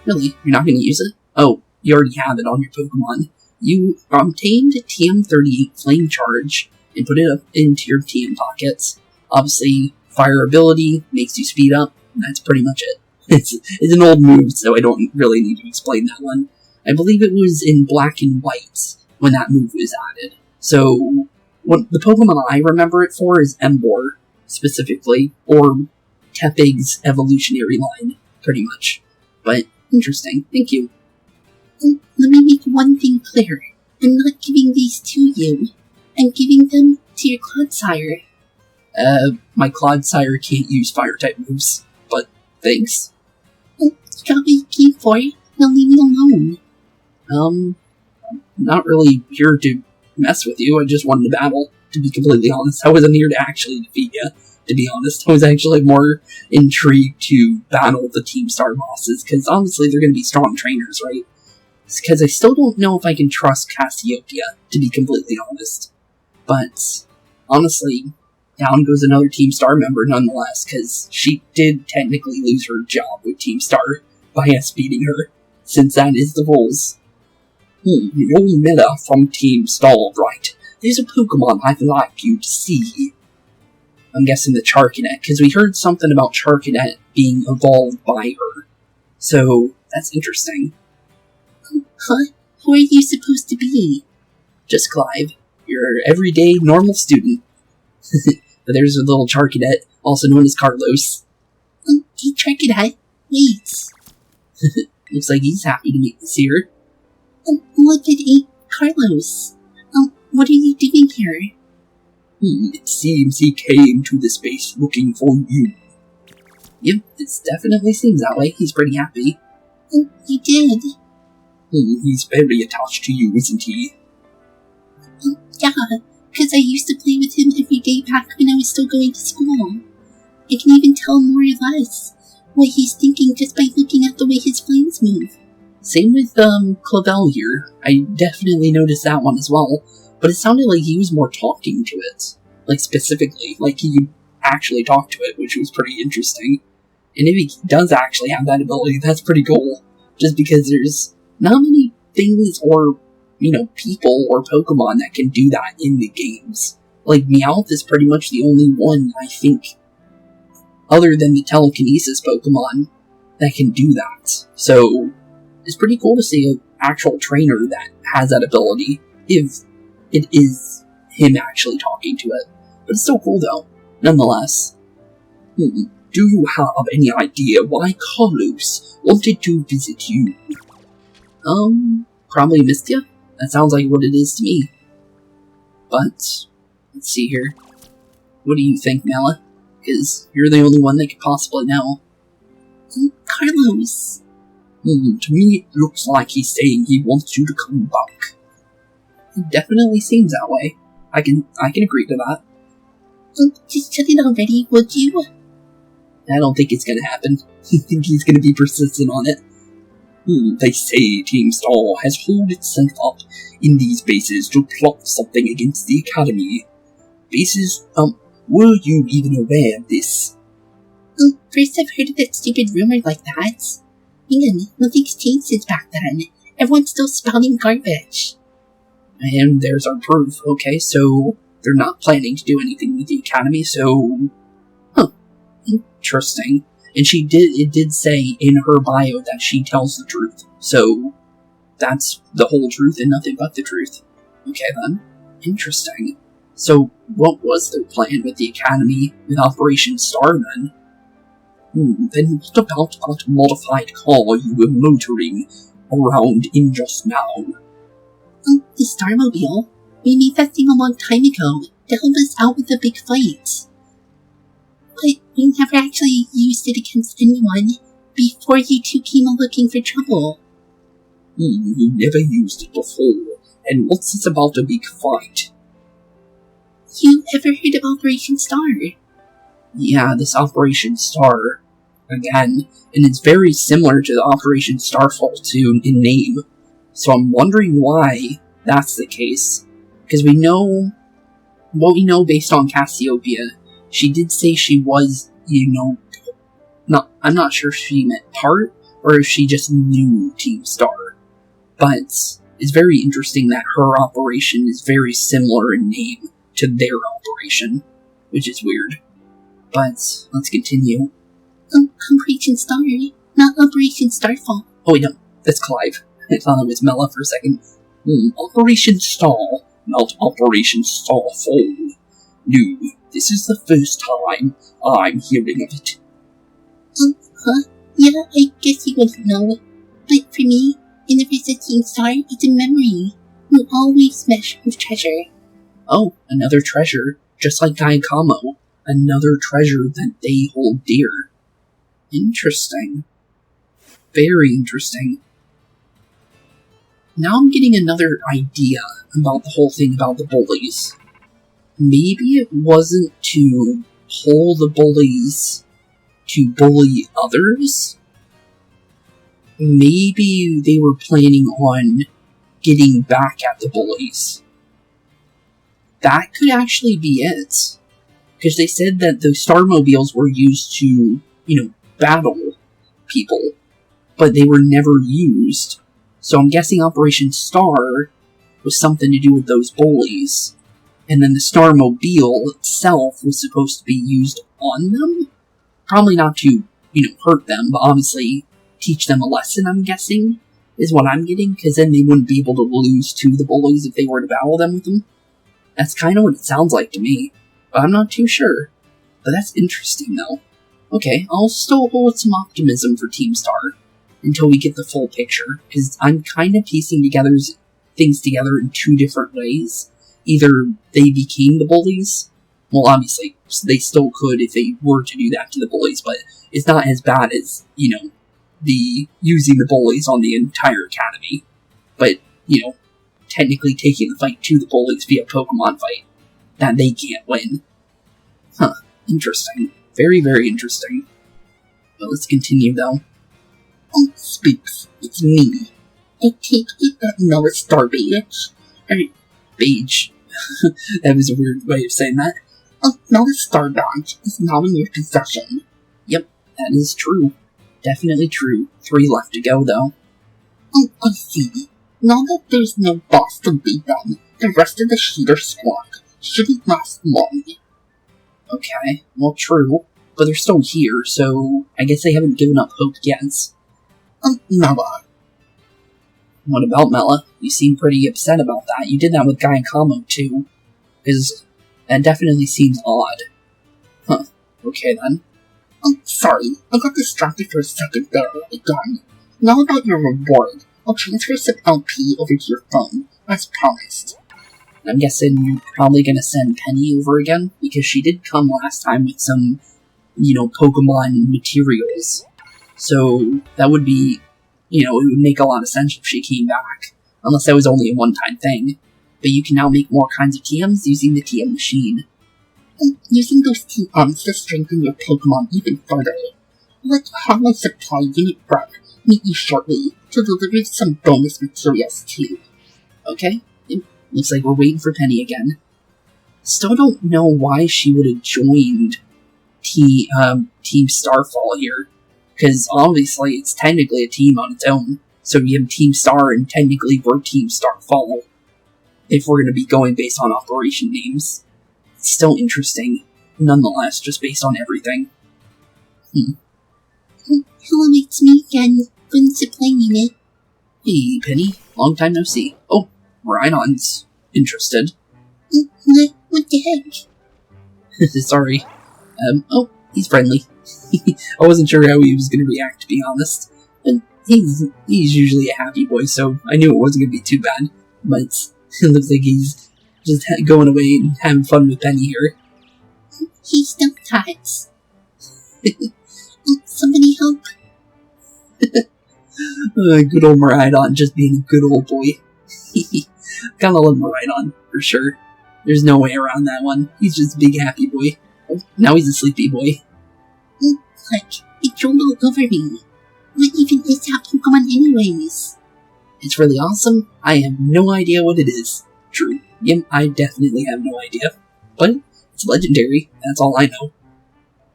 Really? You're not gonna use it? Oh, you already have it on your Pokemon. You obtained TM38 Flame Charge and put it up into your TM pockets. Obviously, fire ability makes you speed up, and that's pretty much it. It's an old move, so I don't really need to explain that one. I believe it was in black and white when that move was added. So, what the Pokemon I remember it for is Emboar, specifically, or Tepig's evolutionary line, pretty much. But, interesting. Thank you. Let me make one thing clear. I'm not giving these to you. I'm giving them to your Clodsire. My Clodsire can't use fire-type moves, but thanks. You got what you came for. Now leave me alone. I'm not really here to mess with you. I just wanted to battle, to be completely honest. I wasn't here to actually defeat you, to be honest. I was actually more intrigued to battle the Team Star bosses, because obviously they're going to be strong trainers, right? Because I still don't know if I can trust Cassiopeia, to be completely honest. But, honestly, down goes another Team Star member nonetheless, because she did technically lose her job with Team Star by us beating her, since that is the rules. You're Mela from Team Star, right? There's a Pokemon I'd like you to see. I'm guessing the Charcadet, because we heard something about Charcadet being evolved by her. So, that's interesting. Huh? Who are you supposed to be? Just Clive. Your everyday, normal student. But there's a little Charcadet, also known as Carlos. Hey, Charcadet, wait. Looks like he's happy to meet us here. Look at Carlos. What are you doing here? It seems he came to this base looking for you. Yep, it definitely seems that way. He's pretty happy. He did. He's very attached to you, isn't he? Yeah, because I used to play with him every day back when I was still going to school. I can even tell more or less what he's thinking just by looking at the way his flames move. Same with, Clavell here. I definitely noticed that one as well, but it sounded like he was more talking to it. Like, specifically, like he actually talked to it, which was pretty interesting. And if he does actually have that ability, that's pretty cool. Just because there's not many things or, people or Pokemon that can do that in the games. Like, Meowth is pretty much the only one, I think, other than the telekinesis Pokemon, that can do that. So, it's pretty cool to see an actual trainer that has that ability, if it is him actually talking to it. But it's still cool, though, nonetheless. Do you have any idea why Carlos wanted to visit you? Probably missed you. That sounds like what it is to me. But, let's see here. What do you think, Mela? Because you're the only one that could possibly know. Carlos. To me, it looks like he's saying he wants you to come back. It definitely seems that way. I can agree to that. Just shut it already, would you? I don't think it's gonna happen. I think he's gonna be persistent on it. They say Team Star has holed itself up in these bases to plot something against the Academy. Bases, were you even aware of this? First I've heard of that stupid rumor like that. Man, nothing's changed since back then. Everyone's still spouting garbage. And there's our proof. Okay, so they're not planning to do anything with the Academy, so... Interesting. And it did say in her bio that she tells the truth. So, that's the whole truth and nothing but the truth. Okay then. Interesting. So, what was their plan with the Academy with Operation Star then? Then what about that modified car you were motoring around in just now? Oh, the Starmobile. We made that thing a long time ago to help us out with the big fight. But we never actually used it against anyone before you two came looking for trouble. You never used it before, and what's this about a big fight? You ever heard of Operation Star? Yeah, this Operation Star, again, and it's very similar to the Operation Starfall 2 in name, so I'm wondering why that's the case. Because we know what we know based on Cassiopeia. She did say she was, I'm not sure if she meant part, or if she just knew Team Star. But it's very interesting that her operation is very similar in name to their operation, which is weird. But let's continue. Operation Star, not Operation Starfall. Oh wait, no, that's Clive. I thought it was Mela for a second. Operation Star, not Operation Starfall. No, this is the first time I'm hearing of it. Yeah, I guess you wouldn't know. But for me, in the face of Team Star, it's a memory. We'll always smash with treasure. Oh, another treasure, just like Gaikamo. Another treasure that they hold dear. Interesting. Very interesting. Now I'm getting another idea about the whole thing about the bullies. Maybe it wasn't to pull the bullies to bully others? Maybe they were planning on getting back at the bullies. That could actually be it. Because they said that the Starmobiles were used to, battle people, but they were never used. So I'm guessing Operation Star was something to do with those bullies. And then the Starmobile itself was supposed to be used on them? Probably not to, hurt them, but obviously teach them a lesson, I'm guessing, is what I'm getting, because then they wouldn't be able to lose to the bullies if they were to battle them with them. That's kind of what it sounds like to me, but I'm not too sure. But that's interesting, though. Okay, I'll still hold some optimism for Team Star until we get the full picture, because I'm kind of piecing things together in two different ways. Either they became the bullies, well, obviously, they still could if they were to do that to the bullies, but it's not as bad as, the using the bullies on the entire academy. But, technically taking the fight to the bullies via Pokemon fight that they can't win. Huh, interesting. Very, very interesting. But let's continue, though. Oh, Spooks, it's me. I take it that Noah Starbage. Beige. That was a weird way of saying that. Noah's Star Badge is now in your possession. Yep, that is true. Definitely true. 3 left to go, though. Oh, I see. Now that there's no boss to beat them, the rest of the Cheater Squad shouldn't last long. Okay, well, true. But they're still here, so I guess they haven't given up hope yet. Mela. What about Mela? You seem pretty upset about that. You did that with Gaikamo, too. Because that definitely seems odd. Huh. Okay, then. Sorry. I got distracted for a second there again. Now about your reward. I'll transfer some LP over to your phone, as promised. I'm guessing you're probably gonna send Penny over again, because she did come last time with some, Pokemon materials. So, that would be, it would make a lot of sense if she came back. Unless that was only a one-time thing. But you can now make more kinds of TMs using the TM machine. Using those TMs to strengthen your Pokemon even further. Let's have my supply unit rep meet you shortly to deliver some bonus materials too. Okay, looks like we're waiting for Penny again. Still don't know why she would have joined Team Starfall here. Because obviously it's technically a team on its own. So we have Team Star and technically we're Team Starfall. If we're going to be going based on operation names. It's still interesting, nonetheless, just based on everything. Hello, it's me again, from the supply unit. Hey, Penny. Long time no see. Oh, Miraidon's interested. What the heck? Sorry. Oh, he's friendly. I wasn't sure how he was going to react, to be honest. But he's usually a happy boy, so I knew it wasn't going to be too bad. But it looks like he's just going away and having fun with Penny here. He's still tots. Somebody help. Good old Miradon, just being a good old boy. Gotta love Miradon, for sure. There's no way around that one. He's just a big happy boy. Now he's a sleepy boy. Look, it rolled all over me. What even is that Pokemon anyways? It's really awesome. I have no idea what it is. True. Yep, I definitely have no idea. But it's legendary. That's all I know.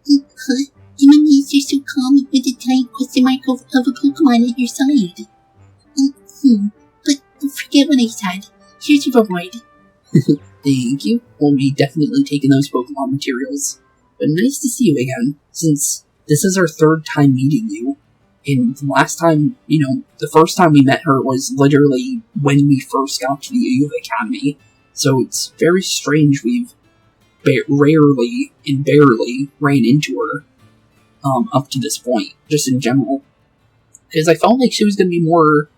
You mean you're so calm with a giant question mark of a Pokemon at your side? But forget what I said. Here's your reward. Thank you. We'll be definitely taking those Pokemon materials. But nice to see you again, since this is our third time meeting you. And the last time, the first time we met her was literally when we first got to the Uva Academy. So it's very strange we've rarely and barely ran into her up to this point, just in general. Because I felt like she was going to be more,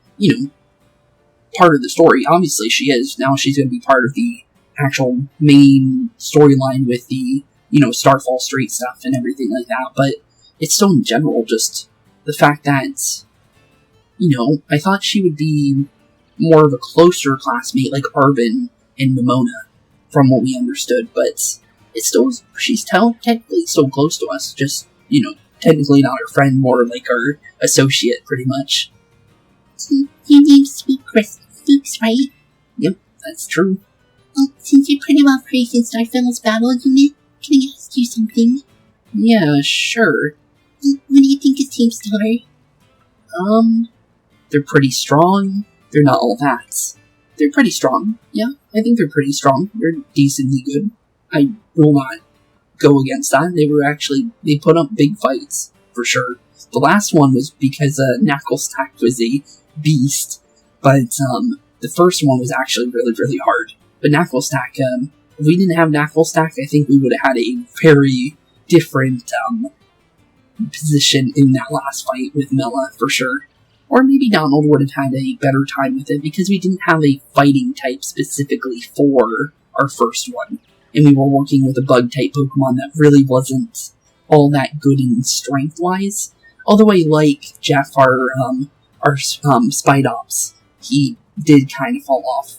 part of the story. Obviously she is. Now she's going to be part of the actual main storyline with the, Starfall Street stuff and everything like that. But it's still in general just the fact that, I thought she would be more of a closer classmate like Arven and Nemona from what we understood. But it's still, she's technically still close to us. Just, technically not our friend, more like our associate, pretty much. Your name's Spooks, right? Yep, that's true. Well, since you're pretty well praised in Starfall's battle unit, can I ask you something? Yeah, sure. What do you think of Team Star? They're pretty strong. They're not all that. They're pretty strong. Yeah, I think they're pretty strong. They're decently good. I will not go against that. They put up big fights, for sure. The last one was because Knucklestack was a beast, but the first one was actually really, really hard. But Knucklestack, if we didn't have Knucklestack, I think we would have had a very different position in that last fight with Mela, for sure. Or maybe Donald would have had a better time with it, because we didn't have a fighting type specifically for our first one. And we were working with a bug-type Pokemon that really wasn't all that good in strength-wise. Although I like Jeff, our Spidops. He did kind of fall off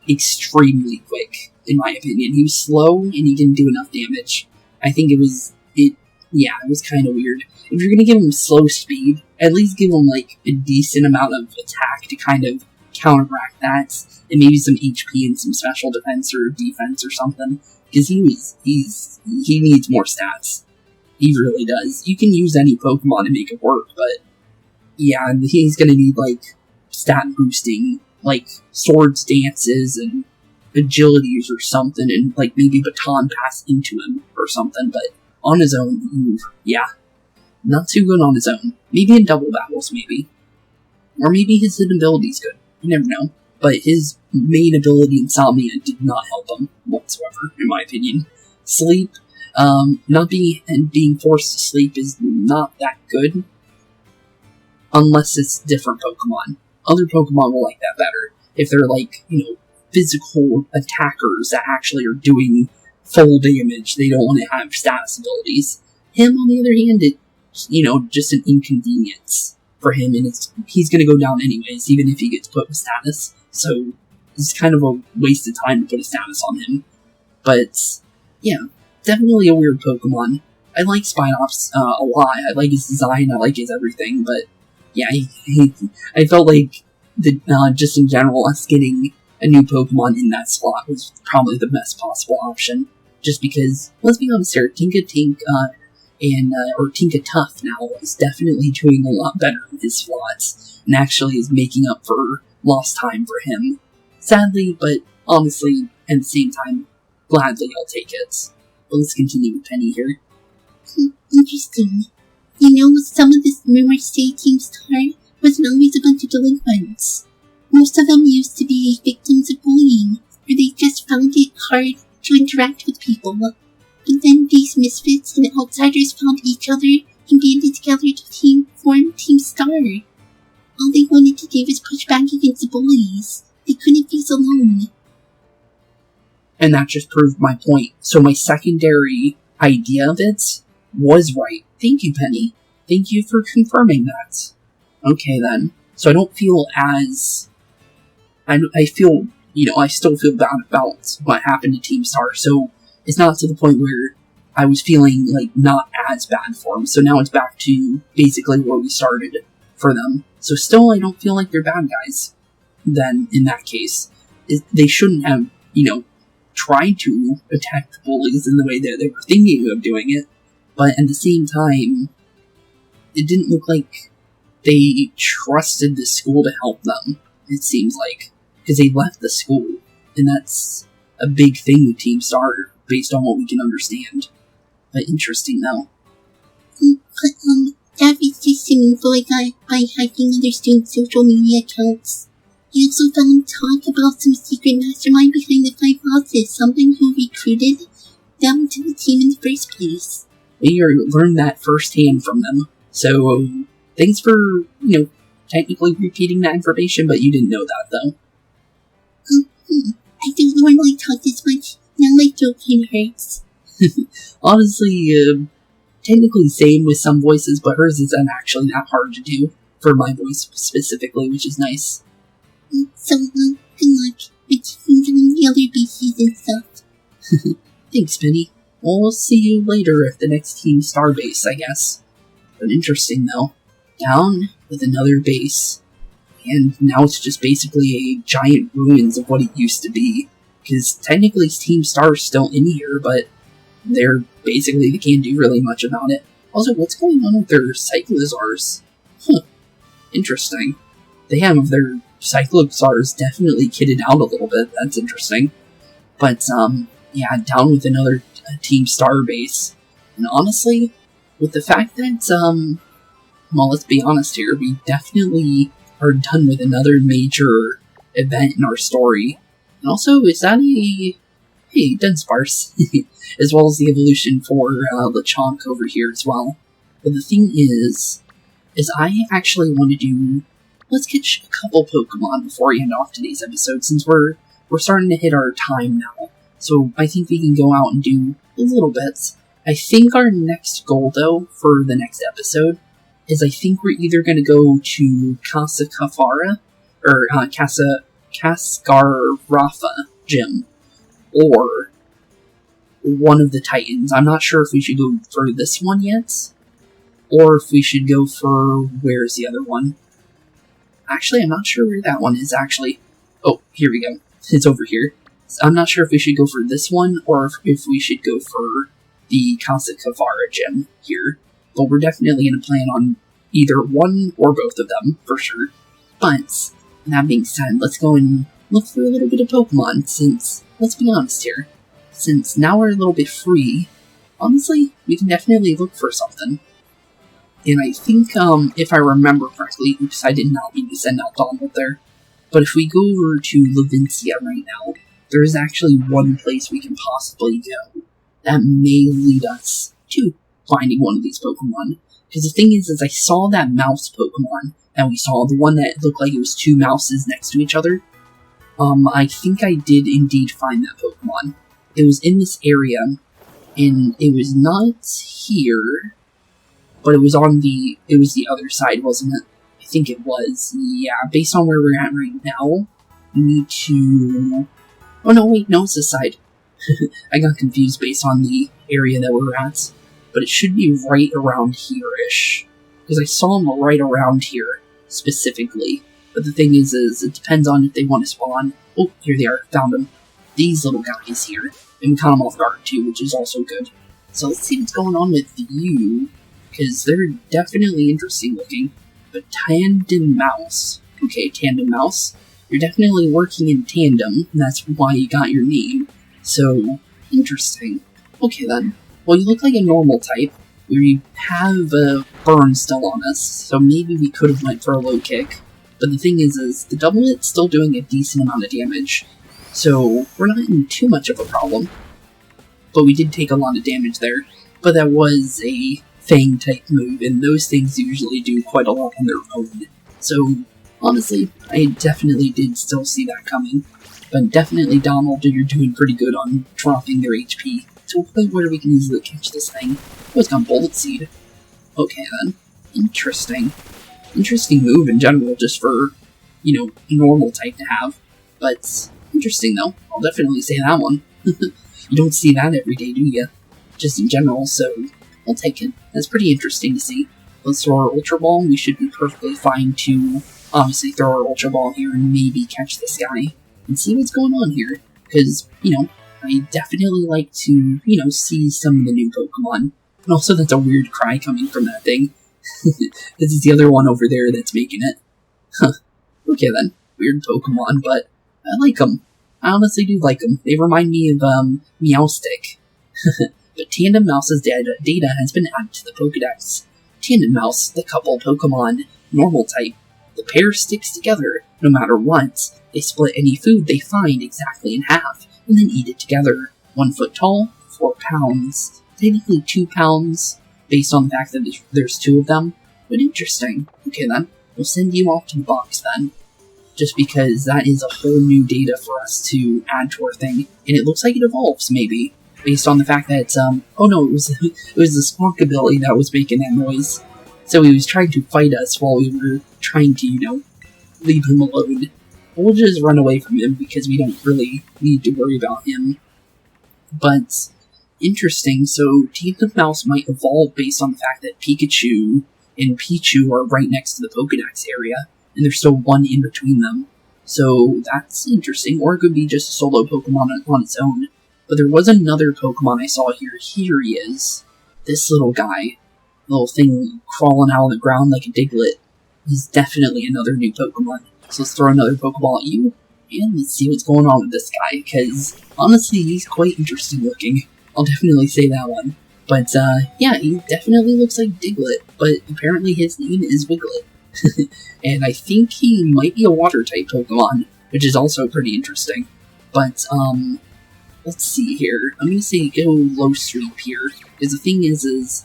extremely quick, in my opinion. He was slow, and he didn't do enough damage. I think it was kind of weird. If you're gonna give him slow speed, at least give him, a decent amount of attack to kind of counteract that, and maybe some HP and some special defense or defense or something. Because he needs more stats. He really does. You can use any Pokemon to make it work, but yeah, he's gonna need, stat boosting, swords dances and agilities or something, and, maybe baton pass into him or something, but on his own, not too good on his own. Maybe in double battles, maybe. Or maybe his hidden ability's good. You never know. But his main ability, Insomnia, did not help him whatsoever, in my opinion. Sleep, not being forced to sleep is not that good. Unless it's different Pokemon. Other Pokemon will like that better. If they're physical attackers that actually are doing full damage, they don't want to have status abilities. Him, on the other hand, it's, just an inconvenience for him, and he's gonna go down anyways, even if he gets put with status. So, it's kind of a waste of time to put a status on him. But, yeah, definitely a weird Pokemon. I like Spidops a lot. I like his design, I like his everything, but yeah, I felt like just in general, us getting a new Pokemon in that slot was probably the best possible option. Just because, let's be honest here, Tinkatink or Tinkatuff now is definitely doing a lot better with his slots, and actually is making up for lost time for him. Sadly, but honestly, at the same time, gladly I'll take it. But let's continue with Penny here. Interesting. Some of this rumors say Team Star wasn't always a bunch of delinquents. Most of them used to be victims of bullying, or they just found it hard to interact with people. But then these misfits and outsiders found each other and banded together to form Team Star. All they wanted to do was push back against the bullies. They couldn't face alone. And that just proved my point. So my secondary idea of it was right. Thank you, Penny. Thank you for confirming that. Okay, then. So I don't feel as... I feel, I still feel bad about what happened to Team Star. So it's not to the point where I was feeling, not as bad for them. So now it's back to basically where we started for them. So still, I don't feel like they're bad guys. Then, in that case, they shouldn't have, tried to attack the bullies in the way that they were thinking of doing it. But at the same time, it didn't look like they trusted the school to help them, it seems like. Because they left the school. And that's a big thing with Team Star, based on what we can understand. But interesting, though. But, that was just some info I got by hacking other students' social media accounts. I also found talk about some secret mastermind behind the 5 bosses, someone who recruited them to the team in the first place. We learned that firsthand from them. So, thanks for, technically repeating that information, but you didn't know that, though. I don't normally talk this much. Now my throat kind of hurts. Honestly, technically same with some voices, but hers isn't actually that hard to do, for my voice specifically, which is nice. So, good luck with taking down the other bases and stuff. Thanks, Penny. We'll see you later at the next Team Star base, I guess. But interesting, though. Down with another base. And now it's just basically a giant ruins of what it used to be. Because technically Team Star's still in here, but they can't do really much about it. Also, what's going on with their Cyclozars? Interesting. They have their Cyclozars definitely kitted out a little bit. That's interesting. But, yeah, down with another Team Star base. And honestly, with the fact that, let's be honest here, we definitely are done with another major event in our story. And also, is that hey, Dunsparce, as well as the evolution for Lechonk over here as well. But the thing is I actually want to do, let's catch a couple Pokemon before we end off today's episode, since we're starting to hit our time now. So I think we can go out and do a little bit. I think our next goal, though, for the next episode, is I think we're either going to go to Cassiopeia, or Cascarrafa Gym, or one of the Titans. I'm not sure if we should go for this one yet, or if we should go for, where's the other one? Actually, I'm not sure where that one is, actually. Oh, here we go. It's over here. I'm not sure if we should go for this one, or if we should go for the Cassiopeia Gym here. But we're definitely going to plan on either one or both of them, for sure. But, that being said, let's go and look for a little bit of Pokemon, since, let's be honest here, since now we're a little bit free, honestly, we can definitely look for something. And I think, if I remember correctly, oops, I did not mean to send out Donald there, but if we go over to Levincia right now, there is actually one place we can possibly go that may lead us to finding one of these Pokemon. Because the thing is I saw that mouse Pokemon, and we saw the one that looked like it was 2 mouses next to each other. I think I did indeed find that Pokemon. It was in this area, and it was not here, but it was the other side, wasn't it? I think it was. Yeah, based on where we're at right now, we need to... Oh no, wait, no, it's this side. I got confused based on the area that we're at. But it should be right around here-ish. Because I saw them right around here, specifically. But the thing is it depends on if they want to spawn. Oh, here they are, found them. These little guys here. And we caught them off guard too, which is also good. So let's see what's going on with you. Because they're definitely interesting looking. But Tandem Mouse. Okay, Tandem Mouse. You're definitely working in tandem, and that's why you got your name. So, interesting. Okay then. Well, you look like a normal type. We have a burn still on us, so maybe we could have went for a low kick. But the thing is the double hit's still doing a decent amount of damage. So, we're not in too much of a problem. but we did take a lot of damage there. But that was a Fang-type move, and those things usually do quite a lot on their own. So, honestly, I definitely did still see that coming. But definitely, Donald, you're doing pretty good on dropping their HP to a point where we can easily catch this thing. Oh, it's got Bullet Seed. Okay, then. Interesting. Interesting move in general, just for, you know, normal type to have. But, interesting, though. I'll definitely say that one. You don't see that every day, do you? Just in general, so I'll take it. That's pretty interesting to see. Let's throw our Ultra Ball. We should be perfectly fine to obviously throw our Ultra Ball here and maybe catch this guy and see what's going on here. Because, you know, I definitely like to, you know, see some of the new Pokemon. And also, that's a weird cry coming from that thing. This is the other one over there that's making it. Huh. Okay then. Weird Pokemon, but I like them. I honestly do like them. They remind me of, Meowstic. But Tandem Mouse's data has been added to the Pokedex. Tandem Mouse, the couple Pokemon, normal type. The pair sticks together, no matter what. They split any food they find exactly in half, and then eat it together. 1 foot tall, 4 pounds. Technically 2 pounds, based on the fact that there's 2 of them. But interesting. Okay then, we'll send you off to the box then. Just because that is a whole new data for us to add to our thing. And it looks like it evolves, maybe. Based on the fact that, oh no, it was the Squonkabilly that was making that noise. So he was trying to fight us while we were trying to, you know, leave him alone. We'll just run away from him because we don't really need to worry about him. But, interesting, so Tandem Mouse might evolve based on the fact that Pikachu and Pichu are right next to the Pokedex area, and there's still one in between them. So, that's interesting, or it could be just a solo Pokemon on its own. But there was another Pokemon I saw here. Here he is. This little guy. Little thing crawling out of the ground like a Diglett. He's definitely another new Pokemon. So let's throw another Pokeball at you, and let's see what's going on with this guy, because honestly, he's quite interesting looking. I'll definitely say that one. But, yeah, he definitely looks like Diglett, but apparently his name is Wiglet. And I think he might be a Water-type Pokemon, which is also pretty interesting. But, let's see here. I'm gonna say go low sweep here, because the thing is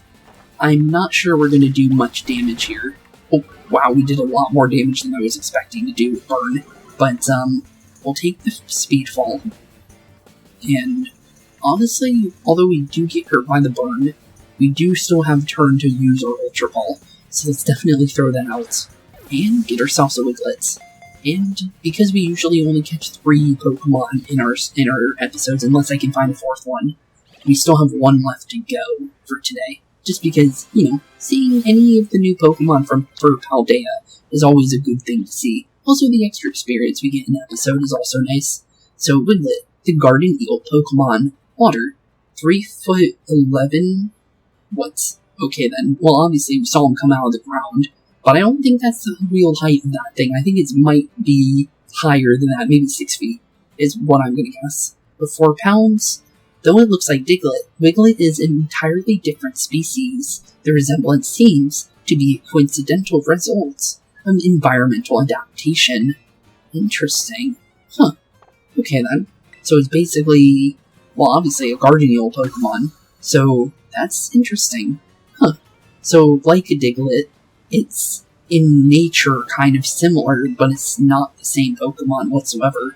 I'm not sure we're gonna do much damage here. Oh, wow, we did a lot more damage than I was expecting to do with Burn. But, we'll take the Speedfall. And, honestly, although we do get hurt by the Burn, we do still have turn to use our Ultra Ball. So let's definitely throw that out. And get ourselves a Wiglet. And because we usually only catch 3 Pokemon in our episodes, unless I can find a 4th one, we still have 1 left to go for today. Just because, you know, seeing any of the new Pokemon for Paldea is always a good thing to see. Also, the extra experience we get in the episode is also nice. So, Wiglet, the Garden Eel Pokemon, Water, 3'11". What? Okay then. Well, obviously we saw him come out of the ground, but I don't think that's the real height of that thing. I think it might be higher than that, maybe 6 feet, is what I'm gonna guess. But 4 pounds? Though it looks like Diglett, Wiglet is an entirely different species. The resemblance seems to be a coincidental result of environmental adaptation. Interesting. Huh. Okay then. So it's basically, well, obviously a Gardevoir Pokemon. So that's interesting. Huh. So, like a Diglett, it's in nature kind of similar, but it's not the same Pokemon whatsoever.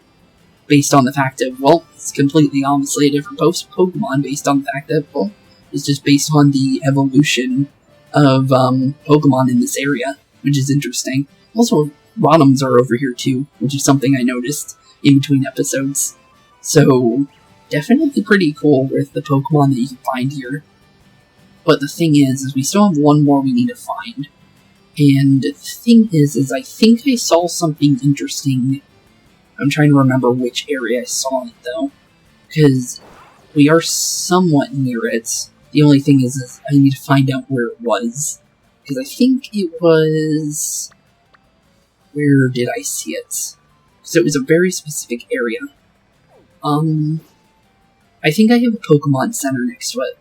Based on the fact that, well, it's completely obviously a different Pokemon based on the fact that, well, it's just based on the evolution of Pokemon in this area, which is interesting. Also, Rotoms are over here too, which is something I noticed in between episodes. So, definitely pretty cool with the Pokemon that you can find here. But the thing is we still have 1 more we need to find. And the thing is I think I saw something interesting. I'm trying to remember which area I saw it, though. Because we are somewhat near it. The only thing is I need to find out where it was. Because I think it was... Where did I see it? Because it was a very specific area. I think I have a Pokemon Center next to it.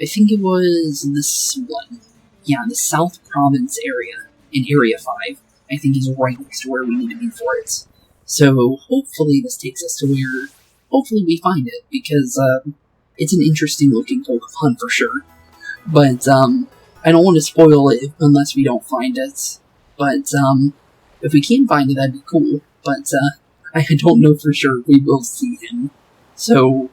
I think it was this one. Yeah, the South Province area, in Area 5, I think is right next to where we need to be for it. So, hopefully this takes us to where, hopefully we find it, because, it's an interesting looking Pokemon for sure. But, I don't want to spoil it unless we don't find it. But, if we can find it, that'd be cool. But, I don't know for sure if we will see him. So,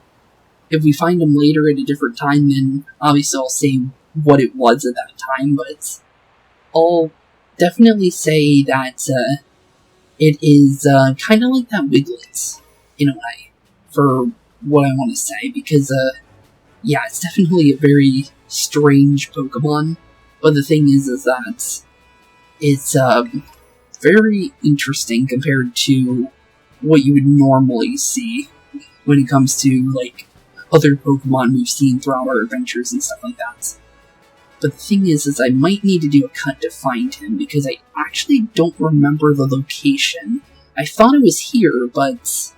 if we find him later at a different time, then obviously I'll say what it was at that time, but I'll definitely say that, it is, kind of like that Wiglet, in a way, for what I want to say, because, yeah, it's definitely a very strange Pokemon, but the thing is that it's, very interesting compared to what you would normally see when it comes to, like, other Pokemon we've seen throughout our adventures and stuff like that. But the thing is I might need to do a cut to find him, because I actually don't remember the location. I thought it was here, but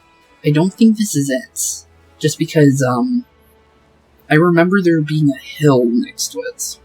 I don't think this is it. Just because, I remember there being a hill next to it,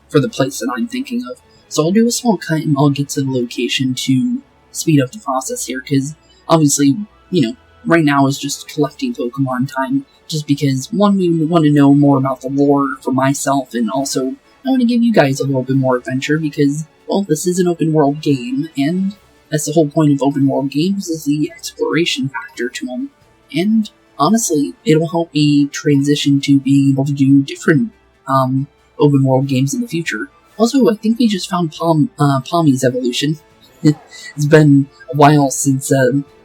for the place that I'm thinking of. So I'll do a small cut and I'll get to the location to speed up the process here, because obviously, you know, right now is just collecting Pokemon time, just because, one, we want to know more about the lore for myself, and also, I want to give you guys a little bit more adventure, because, well, this is an open world game, and that's the whole point of open world games, is the exploration factor to them. And, honestly, it'll help me transition to being able to do different, open world games in the future. Also, I think we just found Palmy's evolution. It's been a while since,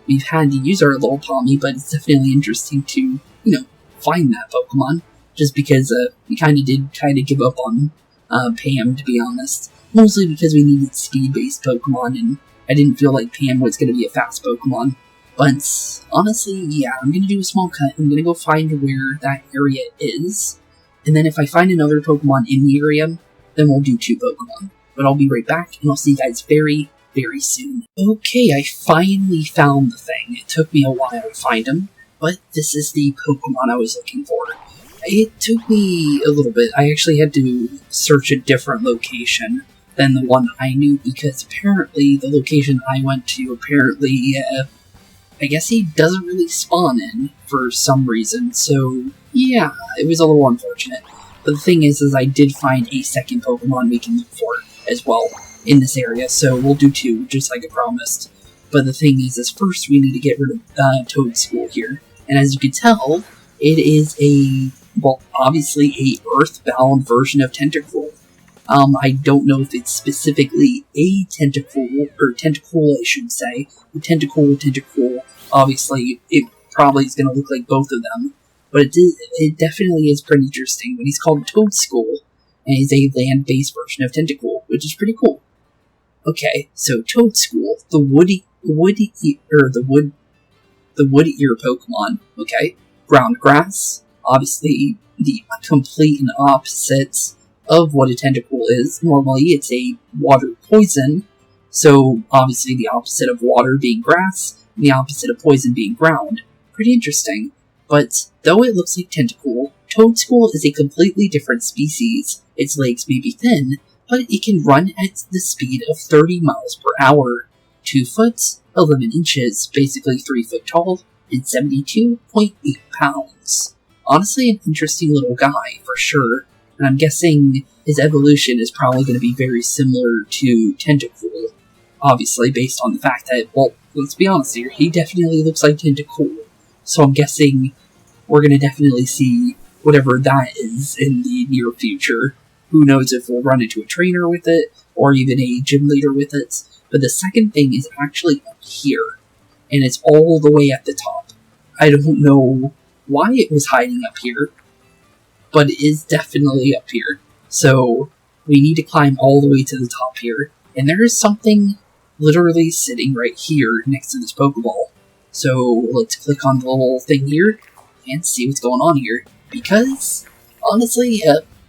we've had to use our little Palmy, but it's definitely interesting to, you know, find that Pokemon. Just because, we did give up on, Pam, to be honest. Mostly because we needed speed-based Pokemon, and I didn't feel like Pam was gonna be a fast Pokemon. But, honestly, yeah, I'm gonna do a small cut. I'm gonna go find where that area is. And then if I find another Pokemon in the area, then we'll do 2 Pokemon. But I'll be right back, and I'll see you guys very, very soon. Okay, I finally found the thing. It took me a while to find him, but this is the Pokemon I was looking for. It took me a little bit. I actually had to search a different location than the one I knew, because apparently the location I went to, I guess he doesn't really spawn in for some reason, so yeah, it was a little unfortunate. But the thing is I did find a second Pokemon we can look for as well in this area, so we'll do 2, just like I promised. But the thing is first we need to get rid of Toad School here. And as you can tell, it is obviously a Earthbound version of Tentacool. I don't know if it's specifically a Tentacool, or Tentacool I should say. Tentacool, obviously it probably is going to look like both of them. But it definitely is pretty interesting. But he's called Toad School, and he's a land-based version of Tentacool, which is pretty cool. Okay, so Toad School, the wood ear Pokemon. Okay, ground grass, obviously the complete and opposite of what a Tentacool is. Normally, it's a water poison, so obviously the opposite of water being grass, and the opposite of poison being ground. Pretty interesting. But though it looks like Tentacool, Toadstool is a completely different species. Its legs may be thin, but it can run at the speed of 30 miles per hour. 2 foot, 11 inches, basically 3 foot tall, and 72.8 pounds. Honestly, an interesting little guy, for sure, and I'm guessing his evolution is probably going to be very similar to Tentacool. Obviously, based on the fact that, well, let's be honest here, he definitely looks like Tentacool. So I'm guessing we're going to definitely see whatever that is in the near future. Who knows if we'll run into a trainer with it, or even a gym leader with it. But the second thing is actually up here, and it's all the way at the top. I don't know why it was hiding up here, but it is definitely up here. So we need to climb all the way to the top here, and there is something literally sitting right here next to this Pokeball. So let's click on the little thing here and see what's going on here. Because, honestly,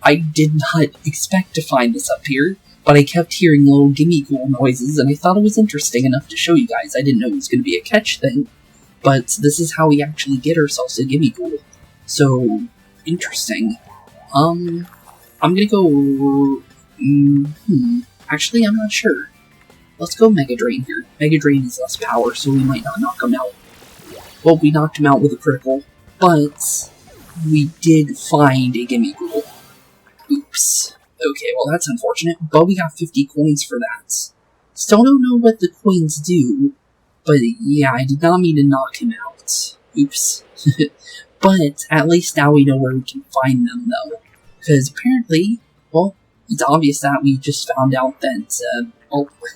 I did not expect to find this up here, but I kept hearing little gimme ghoul noises, and I thought it was interesting enough to show you guys. I didn't know it was going to be a catch thing, but this is how we actually get ourselves a gimme ghoul. So, interesting. I'm gonna go... Actually, I'm not sure. Let's go Mega Drain here. Mega Drain is less power, so we might not knock him out. Well, we knocked him out with a critical, but we did find a gimme ghoul. Oops. Okay, well that's unfortunate, but we got 50 coins for that. Still don't know what the coins do, but yeah, I did not mean to knock him out. Oops. But at least now we know where we can find them, though. Because apparently, well, it's obvious that we just found out that,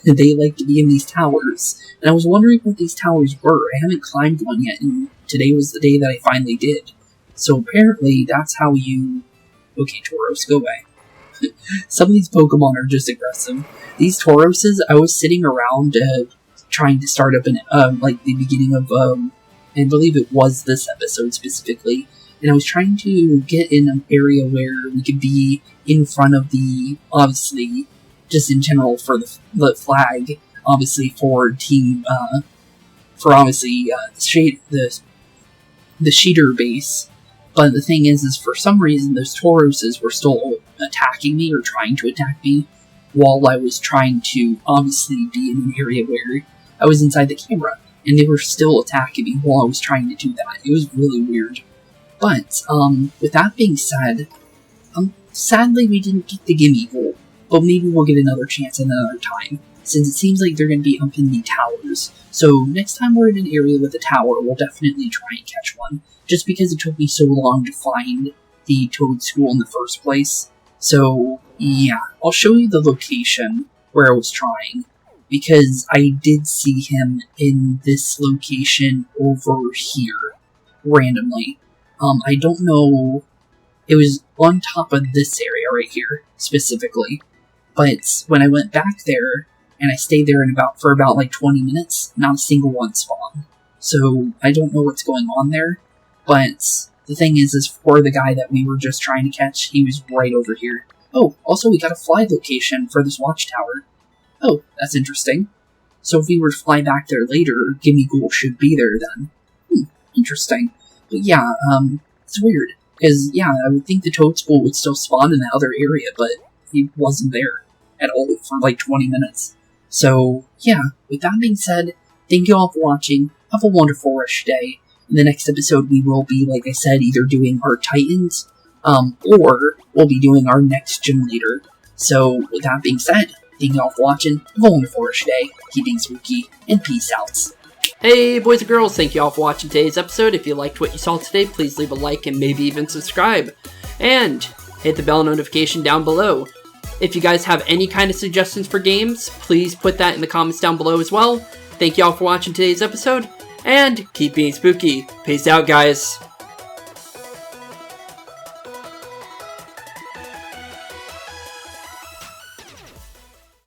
they like to be in these towers. And I was wondering what these towers were. I haven't climbed one yet, and today was the day that I finally did. So apparently, that's how you... Okay, Tauros, go away. Some of these Pokemon are just aggressive. These Tauroses, I was sitting around, trying to start up like, the beginning of, I believe it was this episode specifically, and I was trying to get in an area where we could be in front of the, obviously, just in general for the flag, obviously for team, for obviously, the Sheeter base. But the thing is for some reason, those Tauroses were still attacking me, or trying to attack me, while I was trying to, obviously, be in an area where I was inside the camera, and they were still attacking me while I was trying to do that. It was really weird. But, with that being said, sadly we didn't get the gimme goal, but maybe we'll get another chance another time, since it seems like they're going to be up in the towers. So next time we're in an area with a tower, we'll definitely try and catch one, just because it took me so long to find the Toad School in the first place. So, yeah, I'll show you the location where I was trying, because I did see him in this location over here, randomly. I don't know, it was on top of this area right here, specifically, but when I went back there, and I stayed there for about like 20 minutes, not a single one spawned. So, I don't know what's going on there, but the thing is for the guy that we were just trying to catch, he was right over here. Oh, also we got a fly location for this watchtower. Oh, that's interesting. So if we were to fly back there later, Gimme Ghoul should be there then. Interesting. But yeah, it's weird. Because, yeah, I would think the Toad School would still spawn in the other area, but he wasn't there at all for like 20 minutes. So, yeah, with that being said, thank you all for watching. Have a wonderful rest of your day. In the next episode, we will be, like I said, either doing our Titans, or we'll be doing our next gym leader. So, with that being said, thank you all for watching. Have a wonderful rest of your day. Keep being spooky, and peace out. Hey boys and girls, thank you all for watching today's episode. If you liked what you saw today, please leave a like and maybe even subscribe. And hit the bell notification down below. If you guys have any kind of suggestions for games, please put that in the comments down below as well. Thank you all for watching today's episode, and keep being spooky. Peace out, guys.